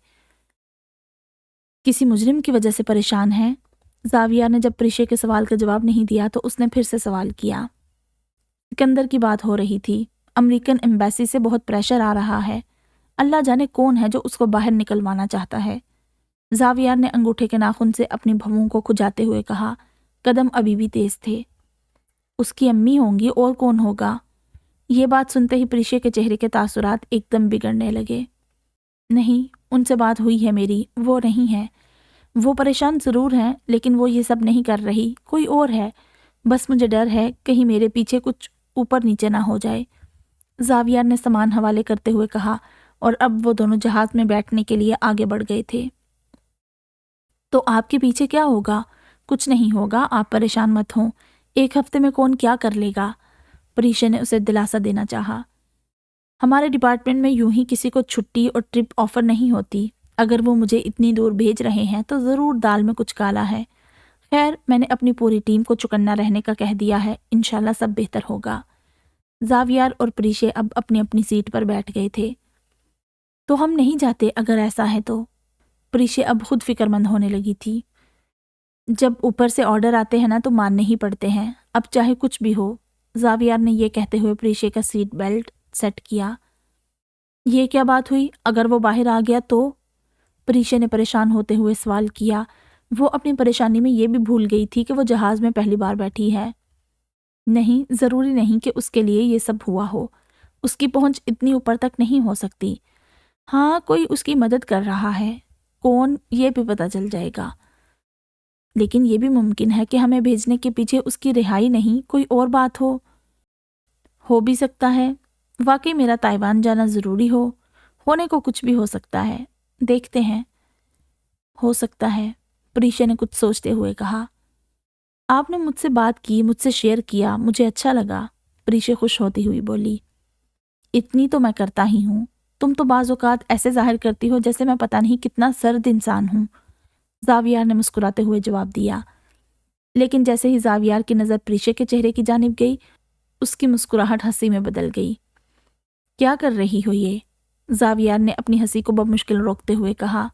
کسی مجرم کی وجہ سے پریشان ہیں؟ زاویار نے جب پریشے کے سوال کا جواب نہیں دیا تو اس نے پھر سے سوال کیا۔ سکندر کی بات ہو رہی تھی، امریکن ایمبیسی سے بہت پریشر آ رہا ہے، اللہ جانے کون ہے جو اس کو باہر نکلوانا چاہتا ہے۔ زاویار نے انگوٹھے کے ناخن سے اپنی بھووں کو کھجاتے ہوئے کہا۔ قدم ابھی بھی تیز تھے۔ اس کی امی ہوں گی، اور کون ہوگا؟ یہ بات سنتے ہی پریشے کے چہرے کے تاثرات ایک دم بگڑنے لگے۔ نہیں، ان سے بات ہوئی ہے میری، وہ نہیں ہے، وہ پریشان ضرور ہیں لیکن وہ یہ سب نہیں کر رہی، کوئی اور ہے، بس مجھے ڈر ہے کہیں میرے پیچھے کچھ اوپر نیچے نہ ہو جائے، زاویار نے سامان حوالے کرتے ہوئے کہا، اور اب وہ دونوں جہاز میں بیٹھنے کے لیے آگے بڑھ گئے تھے۔ تو آپ کے پیچھے کیا ہوگا؟ کچھ نہیں ہوگا، آپ پریشان مت ہوں، 1 ہفتے میں کون کیا کر لے گا، پریشے نے اسے دلاسا دینا چاہا۔ ہمارے ڈپارٹمنٹ میں یوں ہی کسی کو چھٹی اور ٹرپ آفر نہیں ہوتی، اگر وہ مجھے اتنی دور بھیج رہے ہیں تو ضرور دال میں کچھ کالا ہے۔ خیر، میں نے اپنی پوری ٹیم کو چکنا رہنے کا کہہ دیا ہے، انشاءاللہ سب بہتر ہوگا۔ زاویار اور پریشے اب اپنی اپنی سیٹ پر بیٹھ گئے تھے۔ تو ہم نہیں جاتے اگر ایسا ہے تو؟ پریشے اب خود فکر مند ہونے لگی تھی۔ جب اوپر سے آرڈر آتے ہیں نا تو ماننے ہی پڑتے ہیں، اب چاہے کچھ بھی ہو، زاویار نے یہ کہتے ہوئے پریشے کا سیٹ بیلٹ سیٹ کیا۔ یہ کیا بات ہوئی، اگر وہ باہر آ گیا تو؟ پریشے نے پریشان ہوتے ہوئے سوال کیا۔ وہ اپنی پریشانی میں یہ بھی بھول گئی تھی کہ وہ جہاز میں پہلی بار بیٹھی ہے۔ نہیں، ضروری نہیں کہ اس کے لیے یہ سب ہوا ہو، اس کی پہنچ اتنی اوپر تک نہیں ہو سکتی۔ ہاں، کوئی اس کی مدد کر رہا ہے، کون یہ بھی پتہ چل جائے گا، لیکن یہ بھی ممکن ہے کہ ہمیں بھیجنے کے پیچھے اس کی رہائی نہیں کوئی اور بات ہو بھی سکتا ہے۔ واقعی میرا تائیوان جانا ضروری ہونے کو کچھ بھی ہو سکتا ہے، دیکھتے ہیں، ہو سکتا ہے، پریشے نے کچھ سوچتے ہوئے کہا۔ آپ نے مجھ سے بات کی، مجھ سے شیئر کیا، مجھے اچھا لگا، پریشے خوش ہوتی ہوئی بولی۔ اتنی تو میں کرتا ہی ہوں، تم تو بعض اوقات ایسے ظاہر کرتی ہو جیسے میں پتہ نہیں کتنا سرد انسان ہوں، زاویار نے مسکراتے ہوئے جواب دیا۔ لیکن جیسے ہی زاویار کی نظر پریشے کے چہرے کی جانب گئی، اس کی مسکراہٹ ہنسی میں بدل گئی۔ کیا کر رہی ہو یہ؟ زاویار نے اپنی ہنسی کو بمشکل روکتے ہوئے کہا۔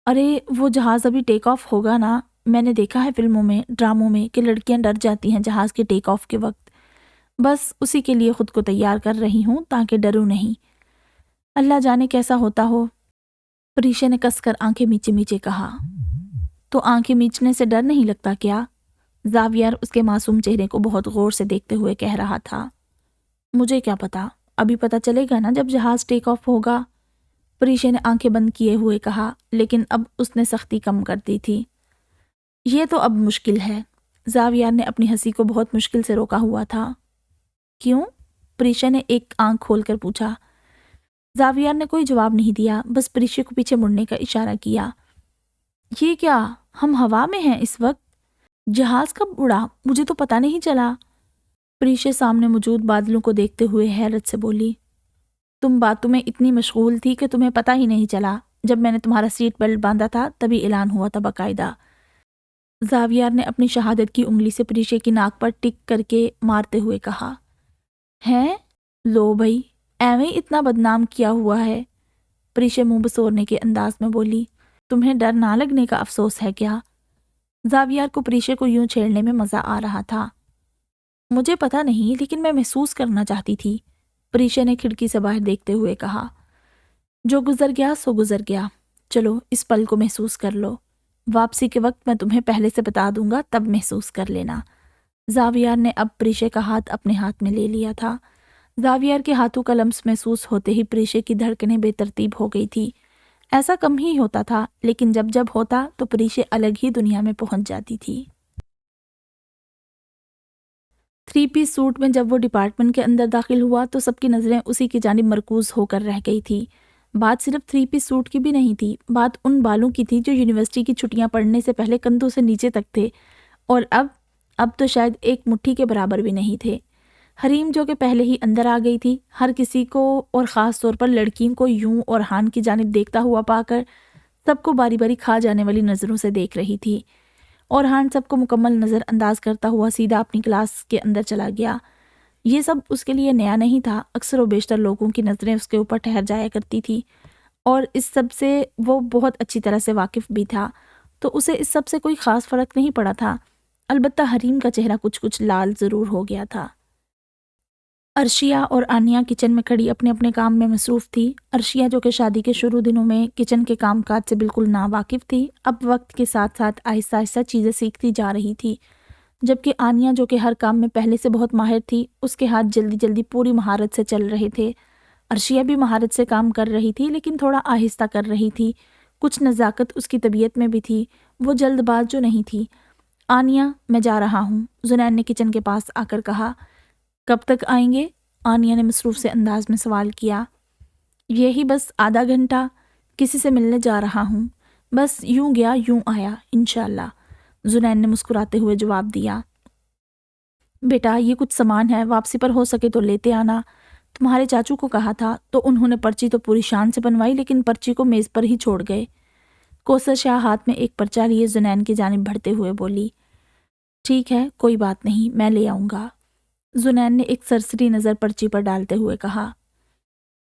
ارے وہ جہاز ابھی ٹیک آف ہوگا نا، میں نے دیکھا ہے فلموں میں، ڈراموں میں کہ لڑکیاں ڈر جاتی ہیں جہاز کے ٹیک آف کے وقت، بس اسی کے لیے خود کو تیار کر رہی ہوں تاکہ ڈروں نہیں۔ اللہ جانے کیسا ہوتا ہو۔ پریشا نے کس کر آنکھیں میچے میچے کہا۔ تو آنکھیں میچنے سے ڈر نہیں لگتا کیا؟ زاویار اس کے معصوم چہرے کو بہت غور سے دیکھتے ہوئے کہہ رہا تھا۔ مجھے کیا پتا، ابھی پتا چلے گا نا جب جہاز ٹیک آف ہوگا۔ پریشا نے آنکھیں بند کیے ہوئے کہا، لیکن اب اس نے سختی کم کر دی تھی۔ یہ تو اب مشکل ہے۔ زاویار نے اپنی ہنسی کو بہت مشکل سے روکا ہوا تھا۔ کیوں؟ پریشا نے ایک آنکھ کھول کر پوچھا۔ زاویار نے کوئی جواب نہیں دیا، بس پریشا کو پیچھے مڑنے کا اشارہ کیا۔ یہ کیا؟ ہم ہوا میں ہیں اس وقت؟ جہاز کب اڑا؟ مجھے تو پتہ نہیں چلا۔ پریشا سامنے موجود بادلوں کو دیکھتے ہوئے حیرت سے بولی۔ تم باتوں میں اتنی مشغول تھی کہ تمہیں پتہ ہی نہیں چلا۔ جب میں نے تمہارا سیٹ بیلٹ باندھا تھا تبھی اعلان ہوا تھا باقاعدہ۔ زاویار نے اپنی شہادت کی انگلی سے پریشا کی ناک پر ٹک کر کے مارتے ہوئے کہا۔ ہیں؟ لو بھئی، ایویں اتنا بدنام کیا ہوا ہے۔ پریشا منہ بسورنے کے انداز میں بولی۔ تمہیں ڈر نہ لگنے کا افسوس ہے کیا؟ زاویار کو پریشا کو یوں چھیڑنے میں مزہ آ رہا تھا۔ مجھے پتہ نہیں، لیکن میں محسوس کرنا چاہتی تھی، پریشا نے کھڑکی سے باہر دیکھتے ہوئے کہا۔ جو گزر گیا سو گزر گیا، چلو اس پل کو محسوس کر لو۔ واپسی کے وقت میں تمہیں پہلے سے بتا دوں گا، تب محسوس کر لینا۔ زاویار نے اب پریشا کا ہاتھ اپنے ہاتھ میں لے لیا تھا۔ زاویار کے ہاتھوں کا لمس محسوس ہوتے ہی پریشا کی دھڑکنیں بے ترتیب ہو گئی تھی۔ ایسا کم ہی ہوتا تھا، لیکن جب جب ہوتا تو پریشا الگ ہی دنیا میں پہنچ جاتی تھی۔ 3 پیس سوٹ میں جب وہ ڈپارٹمنٹ کے اندر داخل ہوا تو سب کی نظریں اسی کی جانب مرکوز ہو کر رہ گئی تھی۔ بات صرف 3 پیس سوٹ کی بھی نہیں تھی، بات ان بالوں کی تھی جو یونیورسٹی کی چھٹیاں پڑنے سے پہلے کندھوں سے نیچے تک تھے، اور اب تو شاید ایک مٹھی کے برابر بھی نہیں تھے۔ حریم جو کہ پہلے ہی اندر آ گئی تھی، ہر کسی کو اور خاص طور پر لڑکیوں کو یوں اور ہان کی جانب دیکھتا ہوا پا کر سب کو باری باری کھا جانے والی نظروں سے دیکھ رہی تھی، اور ہان سب کو مکمل نظر انداز کرتا ہوا سیدھا اپنی کلاس کے اندر چلا گیا۔ یہ سب اس کے لیے نیا نہیں تھا، اکثر و بیشتر لوگوں کی نظریں اس کے اوپر ٹھہر جایا کرتی تھی، اور اس سب سے وہ بہت اچھی طرح سے واقف بھی تھا، تو اسے اس سب سے کوئی خاص فرق نہیں پڑا تھا۔ البتہ حریم کا چہرہ کچھ لال ضرور ہو گیا تھا۔ عرشیہ اور آنیہ کچن میں کھڑی اپنے اپنے کام میں مصروف تھی۔ عرشیہ جو کہ شادی کے شروع دنوں میں کچن کے کام کاج سے بالکل ناواقف تھی، اب وقت کے ساتھ ساتھ آہستہ آہستہ چیزیں سیکھتی جا رہی تھی، جبکہ آنیہ جو کہ ہر کام میں پہلے سے بہت ماہر تھی، اس کے ہاتھ جلدی جلدی پوری مہارت سے چل رہے تھے۔ عرشیہ بھی مہارت سے کام کر رہی تھی، لیکن تھوڑا آہستہ کر رہی تھی، کچھ نزاکت اس کی طبیعت میں بھی تھی، وہ جلد باز جو نہیں تھی۔ آنیہ، میں جا رہا ہوں، زنین نے کچن کے پاس آ کر کہا۔ کب تک آئیں گے؟ آنیہ نے مصروف سے انداز میں سوال کیا۔ یہی بس آدھا گھنٹہ، کسی سے ملنے جا رہا ہوں، بس یوں گیا یوں آیا انشاءاللہ، زنین نے مسکراتے ہوئے جواب دیا۔ بیٹا یہ کچھ سامان ہے، واپسی پر ہو سکے تو لیتے آنا، تمہارے چاچو کو کہا تھا تو انہوں نے پرچی تو پوری شان سے بنوائی، لیکن پرچی کو میز پر ہی چھوڑ گئے۔ کوثر شاہ ہاتھ میں ایک پرچہ لیے زنین کی جانب بڑھتے ہوئے بولی۔ ٹھیک ہے، کوئی بات نہیں، میں لے آؤں گا، زنین نے ایک سرسری نظر پرچی پر ڈالتے ہوئے کہا۔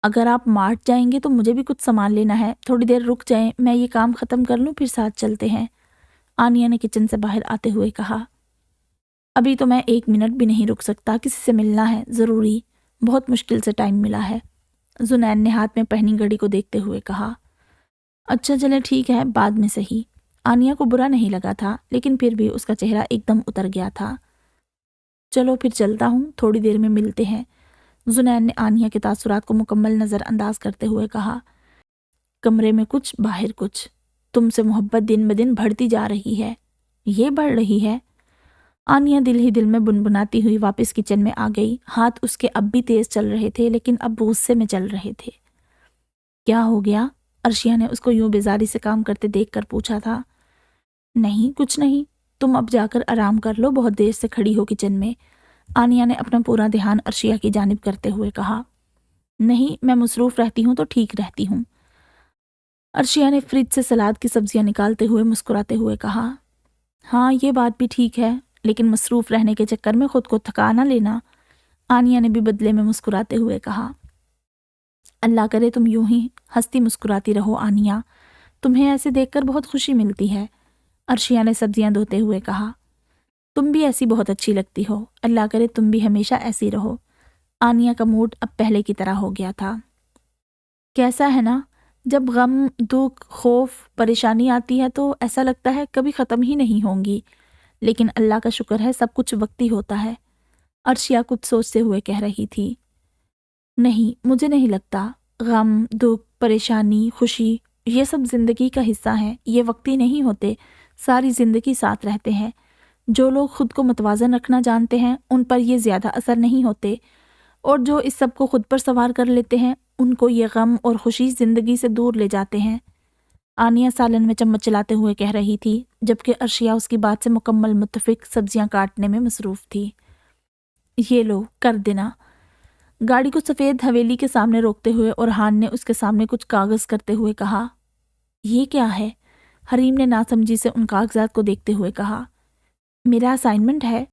اگر آپ مارٹ جائیں گے تو مجھے بھی کچھ سامان لینا ہے، تھوڑی دیر رک جائیں، میں یہ کام ختم کر لوں پھر ساتھ چلتے ہیں، آنیہ نے کچن سے باہر آتے ہوئے کہا۔ ابھی تو میں 1 منٹ بھی نہیں رک سکتا، کسی سے ملنا ہے ضروری، بہت مشکل سے ٹائم ملا ہے، زنین نے ہاتھ میں پہنی گھڑی کو دیکھتے ہوئے کہا۔ اچھا چلے ٹھیک ہے، بعد میں صحیح۔ آنیہ کو برا نہیں لگا تھا، لیکن پھر بھی اس کا چہرہ ایک دم اتر گیا تھا۔ چلو پھر چلتا ہوں، تھوڑی دیر میں ملتے ہیں، زنین نے آنیہ کے تاثرات کو مکمل نظر انداز کرتے ہوئے کہا۔ کمرے میں کچھ باہر کچھ، تم سے محبت دن بدن بڑھتی جا رہی ہے۔ یہ بڑھ رہی ہے؟ آنیہ دل ہی دل میں بنبناتی ہوئی واپس کچن میں آ گئی، ہاتھ اس کے اب بھی تیز چل رہے تھے، لیکن اب غصے میں چل رہے تھے۔ کیا ہو گیا؟ عرشیہ نے اس کو یوں بیزاری سے کام کرتے دیکھ کر پوچھا تھا۔ نہیں کچھ نہیں، تم اب جا کر آرام کر لو، بہت دیر سے کھڑی ہو کچن میں، آنیہ نے اپنا پورا دھیان عرشیہ کی جانب کرتے ہوئے کہا۔ نہیں، میں مصروف رہتی ہوں تو ٹھیک رہتی ہوں، عرشیہ نے فریج سے سلاد کی سبزیاں نکالتے ہوئے مسکراتے ہوئے کہا۔ ہاں یہ بات بھی ٹھیک ہے، لیکن مصروف رہنے کے چکر میں خود کو تھکا نہ لینا، آنیہ نے بھی بدلے میں مسکراتے ہوئے کہا۔ اللہ کرے تم یوں ہی ہنستی مسکراتی رہو آنیہ، تمہیں ایسے دیکھ کر بہت خوشی ملتی ہے، عرشیہ نے سبزیاں دھوتے ہوئے کہا۔ تم بھی ایسی بہت اچھی لگتی ہو، اللہ کرے تم بھی ہمیشہ ایسی رہو۔ آنیہ کا موڈ اب پہلے کی طرح ہو گیا تھا۔ کیسا ہے نا، جب غم، دکھ، خوف، پریشانی آتی ہے تو ایسا لگتا ہے کبھی ختم ہی نہیں ہوں گی، لیکن اللہ کا شکر ہے سب کچھ وقتی ہوتا ہے۔ عرشیہ کچھ سوچتے ہوئے کہہ رہی تھی۔ نہیں، مجھے نہیں لگتا۔ غم، دکھ، پریشانی، خوشی، یہ سب زندگی کا حصہ ہیں، یہ وقتی نہیں ہوتے، ساری زندگی ساتھ رہتے ہیں۔ جو لوگ خود کو متوازن رکھنا جانتے ہیں ان پر یہ زیادہ اثر نہیں ہوتے، اور جو اس سب کو خود پر سوار کر لیتے ہیں ان کو یہ غم اور خوشی زندگی سے دور لے جاتے ہیں۔ آنیہ سالن میں چمچ چلاتے ہوئے کہہ رہی تھی، جبکہ عرشیہ اس کی بات سے مکمل متفق سبزیاں کاٹنے میں مصروف تھی۔ یہ لو، کر دینا۔ گاڑی کو سفید حویلی کے سامنے روکتے ہوئے اورحان نے اس کے سامنے کچھ کاغذ کرتے ہوئے کہا، یہ کیا ہے؟ حریم نے ناسمجھی سے ان کاغذات کو دیکھتے ہوئے کہا، میرا اسائنمنٹ ہے۔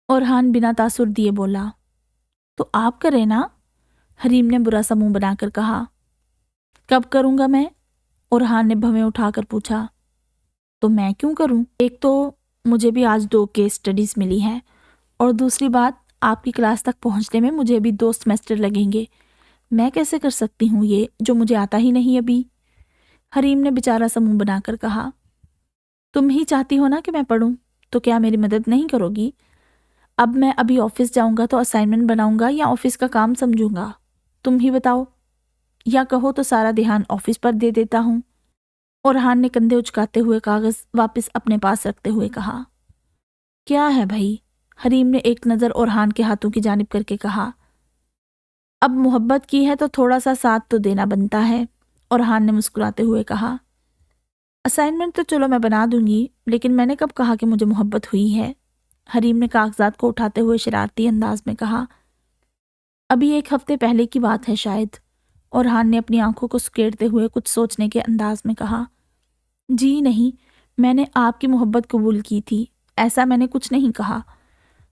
اورحان بنا تاثر دیے بولا، تو آپ کریں نا؟ حریم نے برا سا منہ بنا کر کہا، کب کروں گا میں؟ اورحان نے بھویں اٹھا کر پوچھا، تو میں کیوں کروں؟ ایک تو مجھے بھی آج 2 کیس سٹڈیز ملی ہیں، اور دوسری بات آپ کی کلاس تک پہنچنے میں مجھے بھی 2 سیمسٹر لگیں گے۔ میں کیسے کر سکتی ہوں یہ جو مجھے آتا ہی نہیں ابھی؟ حریم نے بیچارہ سا منہ بنا کر کہا، تم ہی چاہتی ہو نا کہ میں پڑھوں، تو کیا میری مدد نہیں کرو گی؟ اب میں ابھی آفس جاؤں گا تو اسائنمنٹ بناؤں گا یا آفس کا کام سمجھوں گا؟ تم ہی بتاؤ، یا کہو تو سارا دھیان آفس پر دے دیتا ہوں۔ اورحان نے کندھے اچکاتے ہوئے کاغذ واپس اپنے پاس رکھتے ہوئے کہا، کیا ہے بھائی؟ حریم نے ایک نظر اورحان کے ہاتھوں کی جانب کر کے کہا، اب محبت کی ہے تو تھوڑا سا ساتھ تو دینا بنتا ہے۔ اورحان نے مسکراتے ہوئے کہا، اسائنمنٹ تو چلو میں بنا دوں گی، لیکن میں نے کب کہا کہ مجھے محبت ہوئی ہے؟ حریم نے کاغذات کو اٹھاتے ہوئے شرارتی انداز میں کہا، ابھی 1 ہفتے پہلے کی بات ہے شاید۔ اورحان نے اپنی آنکھوں کو سکیڑتے ہوئے کچھ سوچنے کے انداز میں کہا، جی نہیں، میں نے آپ کی محبت قبول کی تھی، ایسا میں نے کچھ نہیں کہا۔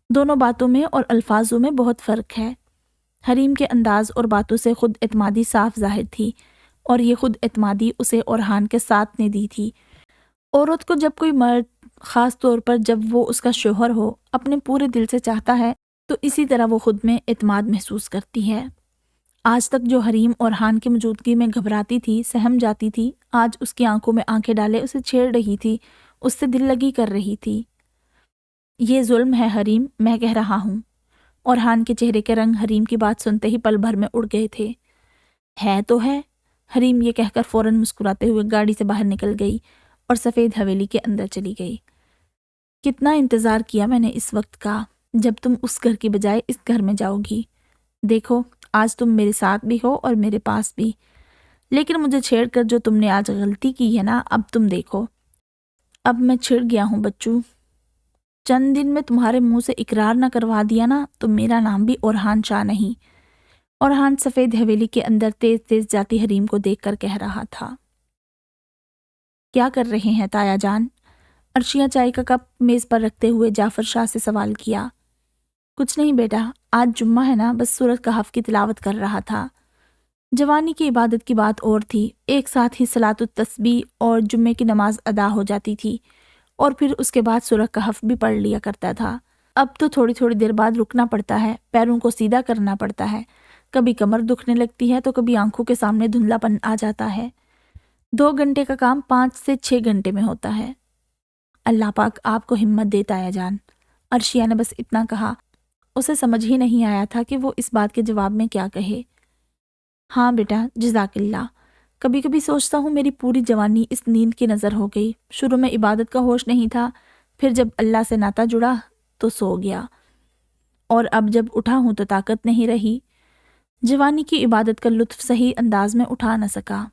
دونوں باتوں میں اور الفاظوں میں بہت فرق ہے۔ حریم کے انداز اور باتوں سے خود اعتمادی صاف ظاہر تھی، اور یہ خود اعتمادی اسے اورحان کے ساتھ نے دی تھی۔ عورت کو جب کوئی مرد، خاص طور پر جب وہ اس کا شوہر ہو، اپنے پورے دل سے چاہتا ہے تو اسی طرح وہ خود میں اعتماد محسوس کرتی ہے۔ آج تک جو حریم اورحان کی موجودگی میں گھبراتی تھی، سہم جاتی تھی، آج اس کی آنکھوں میں آنکھیں ڈالے اسے چھیڑ رہی تھی، اس سے دل لگی کر رہی تھی۔ یہ ظلم ہے حریم، میں کہہ رہا ہوں۔ اورحان کے چہرے کے رنگ حریم کی بات سنتے ہی پل بھر میں اڑ گئے تھے۔ ہے تو ہے، حریم یہ کہہ کر فوراً مسکراتے ہوئے گاڑی سے باہر نکل گئی اور سفید حویلی کے اندر چلی گئی۔ کتنا انتظار کیا میں نے اس وقت کا، جب تم اس گھر کی بجائے اس گھر میں جاؤ گی۔ دیکھو، آج تم میرے ساتھ بھی ہو اور میرے پاس بھی، لیکن مجھے چھیڑ کر جو تم نے آج غلطی کی ہے نا، اب تم دیکھو، اب میں چھڑ گیا ہوں بچوں۔ چند دن میں تمہارے منہ سے اقرار نہ کروا دیا نا تو میرا نام بھی اورحان شاہ نہیں۔ اورحان سفید حویلی کے اندر تیز تیز جاتی حریم کو دیکھ کر کہہ رہا تھا، کیا کر رہے ہیں تایا جان؟ عرشیہ چائے کا کپ میز پر رکھتے ہوئے جعفر شاہ سے سوال کیا۔ کچھ نہیں بیٹا، آج جمعہ ہے نا، بس سورۃ کہف کی تلاوت کر رہا تھا۔ جوانی کی عبادت کی بات اور تھی، ایک ساتھ ہی صلاۃ التسبیح اور جمعے کی نماز ادا ہو جاتی تھی، اور پھر اس کے بعد سورۃ کہف بھی پڑھ لیا کرتا تھا۔ اب تو تھوڑی تھوڑی دیر بعد رکنا پڑتا ہے، پیروں کو سیدھا کرنا پڑتا ہے، کبھی کمر دکھنے لگتی ہے تو کبھی آنکھوں کے سامنے دھندلا پن آ جاتا ہے۔ 2 گھنٹے کا کام 5 سے 6 گھنٹے میں ہوتا ہے۔ اللہ پاک آپ کو ہمت دے تایا جان۔ عرشیہ نے بس اتنا کہا، اسے سمجھ ہی نہیں آیا تھا کہ وہ اس بات کے جواب میں کیا کہے۔ ہاں بیٹا، جزاک اللہ۔ کبھی کبھی سوچتا ہوں میری پوری جوانی اس نیند کی نظر ہو گئی۔ شروع میں عبادت کا ہوش نہیں تھا، پھر جب اللہ سے ناطہ جڑا تو سو گیا، اور اب جب اٹھا ہوں تو طاقت نہیں رہی۔ جوانی کی عبادت کا لطف صحیح انداز میں اٹھا نہ سکا۔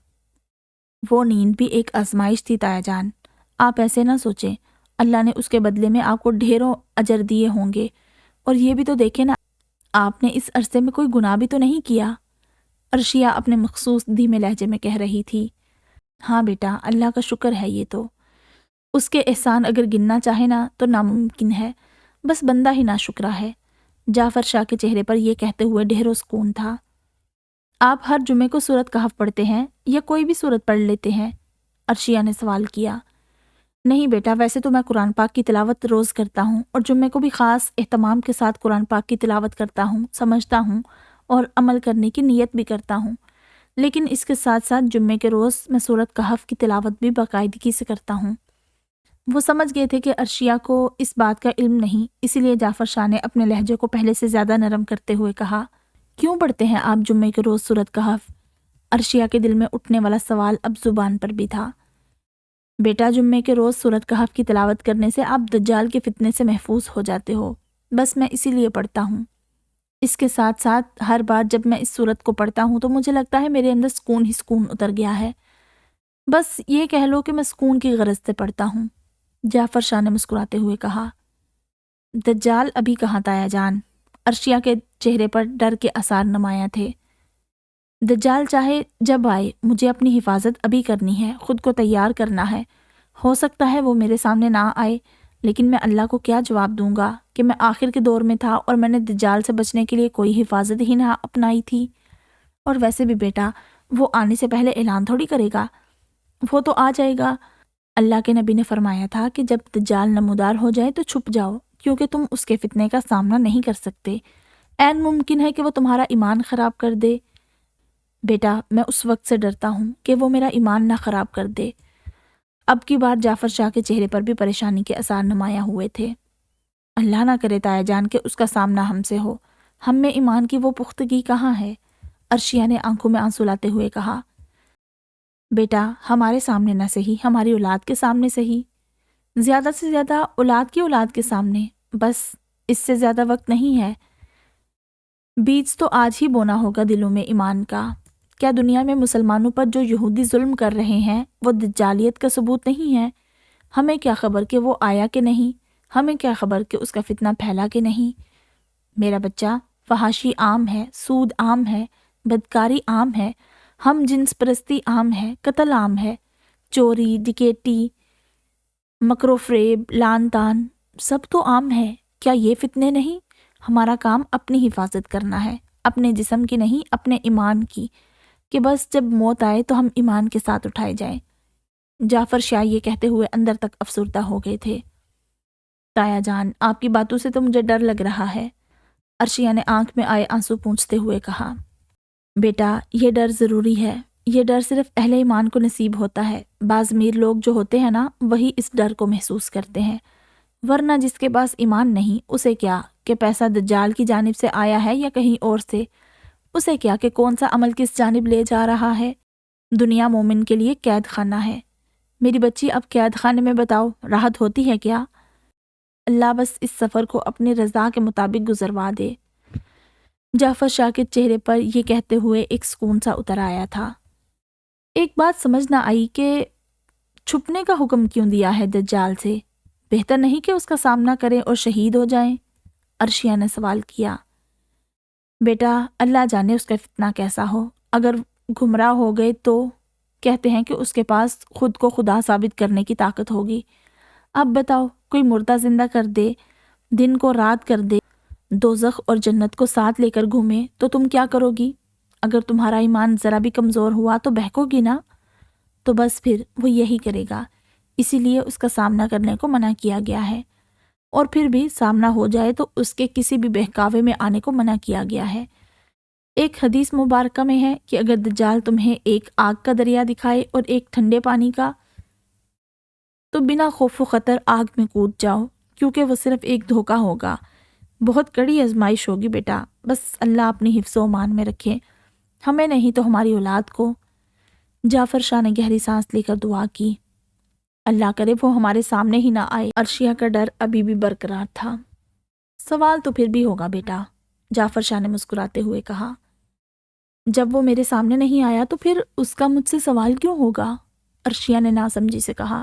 وہ نیند بھی ایک آزمائش تھی تایا جان، آپ ایسے نہ سوچیں، اللہ نے اس کے بدلے میں آپ کو ڈھیروں اجر دیے ہوں گے، اور یہ بھی تو دیکھیں نا، آپ نے اس عرصے میں کوئی گناہ بھی تو نہیں کیا۔ عرشیہ اپنے مخصوص دھیمے لہجے میں کہہ رہی تھی۔ ہاں بیٹا، اللہ کا شکر ہے، یہ تو اس کے احسان اگر گننا چاہے نا تو ناممکن ہے، بس بندہ ہی ناشکرا ہے۔ جعفر شاہ کے چہرے پر یہ کہتے ہوئے ڈھیروں سکون تھا۔ آپ ہر جمعے کو سورۃ کہف پڑھتے ہیں یا کوئی بھی سورت پڑھ لیتے ہیں؟ عرشیہ نے سوال کیا۔ نہیں بیٹا، ویسے تو میں قرآن پاک کی تلاوت روز کرتا ہوں اور جمعے کو بھی خاص اہتمام کے ساتھ قرآن پاک کی تلاوت کرتا ہوں، سمجھتا ہوں اور عمل کرنے کی نیت بھی کرتا ہوں، لیکن اس کے ساتھ ساتھ جمعے کے روز میں سورۃ کہف کی تلاوت بھی باقاعدگی سے کرتا ہوں۔ وہ سمجھ گئے تھے کہ عرشیہ کو اس بات کا علم نہیں، اسی لیے جعفر شاہ نے اپنے لہجے کو پہلے سے زیادہ نرم کرتے ہوئے کہا، کیوں پڑھتے ہیں آپ جمعے کے روز سورۃ کہف؟ عرشیہ کے دل میں اٹھنے والا سوال اب زبان پر بھی تھا۔ بیٹا، جمعے کے روز سورۃ کہف کی تلاوت کرنے سے آپ دجال کے فتنے سے محفوظ ہو جاتے ہو، بس میں اسی لیے پڑھتا ہوں۔ اس کے ساتھ ساتھ ہر بار جب میں اس سورت کو پڑھتا ہوں تو مجھے لگتا ہے میرے اندر سکون ہی سکون اتر گیا ہے، بس یہ کہہ لو کہ میں سکون کی غرض سے پڑھتا ہوں۔ جعفر شاہ نے مسکراتے ہوئے کہا، دجال ابھی کہاں تایا جان؟ عرشیہ کے چہرے پر ڈر کے آثار نمایاں تھے۔ دجال چاہے جب آئے، مجھے اپنی حفاظت ابھی کرنی ہے، خود کو تیار کرنا ہے۔ ہو سکتا ہے وہ میرے سامنے نہ آئے، لیکن میں اللہ کو کیا جواب دوں گا کہ میں آخر کے دور میں تھا اور میں نے دجال سے بچنے کے لیے کوئی حفاظت ہی نہ اپنائی تھی۔ اور ویسے بھی بیٹا، وہ آنے سے پہلے اعلان تھوڑی کرے گا، وہ تو آ جائے گا۔ اللہ کے نبی نے فرمایا تھا کہ جب دجال نمودار ہو جائے تو چھپ جاؤ، کیونکہ تم اس کے فتنے کا سامنا نہیں کر سکتے، عین ممکن ہے کہ وہ تمہارا ایمان خراب کر دے۔ بیٹا، میں اس وقت سے ڈرتا ہوں کہ وہ میرا ایمان نہ خراب کر دے۔ اب کی بار جعفر شاہ کے چہرے پر بھی پریشانی کے آثار نمایاں ہوئے تھے۔ اللہ نہ کرے تایا جان کہ اس کا سامنا ہم سے ہو، ہم میں ایمان کی وہ پختگی کہاں ہے؟ عرشیہ نے آنکھوں میں آنسو لاتے ہوئے کہا، بیٹا، ہمارے سامنے نہ سہی، ہماری اولاد کے سامنے سہی، زیادہ سے زیادہ اولاد کی اولاد کے سامنے، بس اس سے زیادہ وقت نہیں ہے۔ بیج تو آج ہی بونا ہوگا دلوں میں ایمان کا۔ کیا دنیا میں مسلمانوں پر جو یہودی ظلم کر رہے ہیں وہ دجالیت کا ثبوت نہیں ہے؟ ہمیں کیا خبر کہ وہ آیا کہ نہیں، ہمیں کیا خبر کہ اس کا فتنہ پھیلا کہ نہیں؟ میرا بچہ، فحاشی عام ہے، سود عام ہے، بدکاری عام ہے، ہم جنس پرستی عام ہے، قتل عام ہے، چوری، ڈکیٹی، مکر و فریب، لان تان، سب تو عام ہے۔ کیا یہ فتنے نہیں؟ ہمارا کام اپنی حفاظت کرنا ہے، اپنے جسم کی نہیں، اپنے ایمان کی، کہ بس جب موت آئے تو ہم ایمان کے ساتھ اٹھائے جائیں۔ جعفر شاہ یہ کہتے ہوئے اندر تک افسردہ ہو گئے تھے۔ تایا جان، آپ کی باتوں سے تو مجھے ڈر لگ رہا ہے، عرشیہ نے آنکھ میں آئے آنسو پونچھتے ہوئے کہا۔ بیٹا، یہ ڈر ضروری ہے، یہ ڈر صرف اہل ایمان کو نصیب ہوتا ہے۔ بعض امیر لوگ جو ہوتے ہیں نا، وہی اس ڈر کو محسوس کرتے ہیں، ورنہ جس کے پاس ایمان نہیں، اسے کیا کہ پیسہ دجال کی جانب سے آیا ہے یا کہیں اور سے، اسے کیا کہ کون سا عمل کس جانب لے جا رہا ہے۔ دنیا مومن کے لیے قید خانہ ہے۔ میری بچی، اب قید خانے میں بتاؤ راحت ہوتی ہے کیا؟ اللہ بس اس سفر کو اپنی رضا کے مطابق گزروا دے۔ جعفر شاہ کے چہرے پر یہ کہتے ہوئے ایک سکون سا اتر آیا تھا۔ ایک بات سمجھ نہ آئی کہ چھپنے کا حکم کیوں دیا ہے دجال سے؟ بہتر نہیں کہ اس کا سامنا کریں اور شہید ہو جائیں؟ عرشیہ نے سوال کیا۔ بیٹا، اللہ جانے اس کا فتنہ کیسا ہو، اگر گمراہ ہو گئے تو کہتے ہیں کہ اس کے پاس خود کو خدا ثابت کرنے کی طاقت ہوگی۔ اب بتاؤ، کوئی مردہ زندہ کر دے، دن کو رات کر دے، دوزخ اور جنت کو ساتھ لے کر گھومے تو تم کیا کرو گی؟ اگر تمہارا ایمان ذرا بھی کمزور ہوا تو بہکو گی نا؟ تو بس پھر وہ یہی کرے گا، اسی لیے اس کا سامنا کرنے کو منع کیا گیا ہے، اور پھر بھی سامنا ہو جائے تو اس کے کسی بھی بہکاوے میں آنے کو منع کیا گیا ہے۔ ایک حدیث مبارکہ میں ہے کہ اگر دجال تمہیں ایک آگ کا دریا دکھائے اور ایک ٹھنڈے پانی کا، تو بنا خوف و خطر آگ میں کود جاؤ، کیونکہ وہ صرف ایک دھوکہ ہوگا، بہت کڑی آزمائش ہوگی بیٹا، بس اللہ اپنی حفظ و امان میں رکھے، ہمیں نہیں تو ہماری اولاد کو۔ جعفر شاہ نے گہری سانس لے کر دعا کی، اللہ کرے وہ ہمارے سامنے ہی نہ آئے۔ عرشیہ کا ڈر ابھی بھی برقرار تھا۔ سوال تو پھر بھی ہوگا بیٹا، جعفر شاہ نے مسکراتے ہوئے کہا۔ جب وہ میرے سامنے نہیں آیا تو پھر اس کا مجھ سے سوال کیوں ہوگا؟ عرشیہ نے ناسمجھی سے کہا۔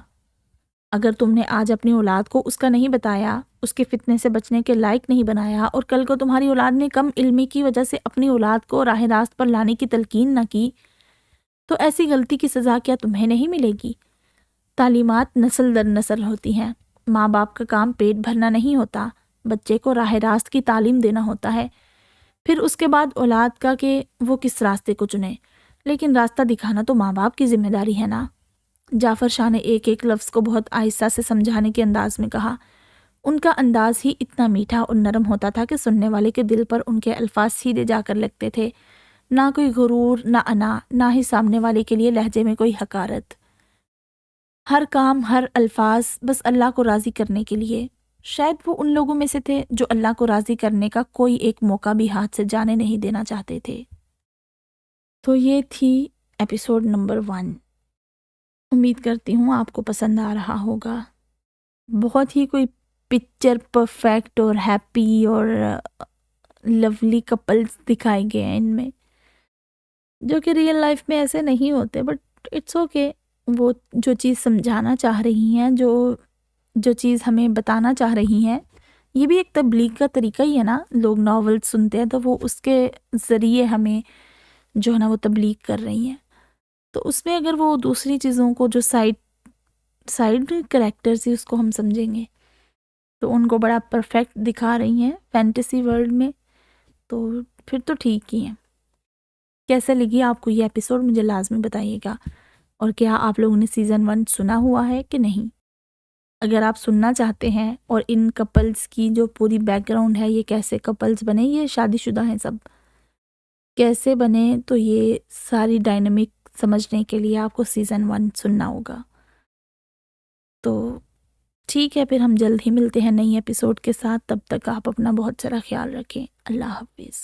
اگر تم نے آج اپنی اولاد کو اس کا نہیں بتایا، اس کے فتنے سے بچنے کے لائق نہیں بنایا، اور کل کو تمہاری اولاد نے کم علمی کی وجہ سے اپنی اولاد کو راہ راست پر لانے کی تلقین نہ کی، تو ایسی غلطی کی سزا کیا تمہیں نہیں ملے گی؟ تعلیمات نسل در نسل ہوتی ہیں، ماں باپ کا کام پیٹ بھرنا نہیں ہوتا، بچے کو راہ راست کی تعلیم دینا ہوتا ہے، پھر اس کے بعد اولاد کا کہ وہ کس راستے کو چنے، لیکن راستہ دکھانا تو ماں باپ کی ذمہ داری ہے نا۔ جعفر شاہ نے ایک ایک لفظ کو بہت آہستہ سے سمجھانے کے انداز میں کہا۔ ان کا انداز ہی اتنا میٹھا اور نرم ہوتا تھا کہ سننے والے کے دل پر ان کے الفاظ سیدھے جا کر لگتے تھے، نہ کوئی غرور، نہ انا، نہ ہی سامنے والے کے لیے لہجے میں کوئی حقارت۔ ہر کام، ہر الفاظ بس اللہ کو راضی کرنے کے لیے۔ شاید وہ ان لوگوں میں سے تھے جو اللہ کو راضی کرنے کا کوئی ایک موقع بھی ہاتھ سے جانے نہیں دینا چاہتے تھے۔ تو یہ تھی ایپیسوڈ نمبر 1۔ امید کرتی ہوں آپ کو پسند آ رہا ہوگا۔ بہت ہی کوئی پکچر پرفیکٹ اور ہیپی اور لولی کپلز دکھائے گئے ہیں ان میں، جو کہ ریئل لائف میں ایسے نہیں ہوتے، بٹ اٹس اوکے۔ وہ جو چیز سمجھانا چاہ رہی ہیں، جو چیز ہمیں بتانا چاہ رہی ہیں، یہ بھی ایک تبلیغ کا طریقہ ہی ہے نا۔ لوگ ناول سنتے ہیں تو وہ اس کے ذریعے ہمیں جو ہے نا وہ تبلیغ کر رہی ہیں۔ تو اس میں اگر وہ دوسری چیزوں کو جو سائیڈ کریکٹرز ہی اس کو ہم سمجھیں گے تو ان کو بڑا پرفیکٹ دکھا رہی ہیں فینٹیسی ورلڈ میں، تو پھر تو ٹھیک ہی ہیں۔ کیسے لگی آپ کو یہ ایپیسوڈ مجھے لازمی بتائیے گا، اور کیا آپ لوگوں نے سیزن 1 سنا ہوا ہے کہ نہیں؟ اگر آپ سننا چاہتے ہیں اور ان کپلز کی جو پوری بیک گراؤنڈ ہے، یہ کیسے کپلز بنے، یہ شادی شدہ ہیں سب، کیسے بنے، تو یہ ساری ڈائنامک سمجھنے کے لیے آپ کو سیزن 1 سننا ہوگا۔ تو ٹھیک ہے، پھر ہم جلد ہی ملتے ہیں نئی ایپیسوڈ کے ساتھ۔ تب تک آپ اپنا بہت سارا خیال رکھیں۔ اللہ حافظ۔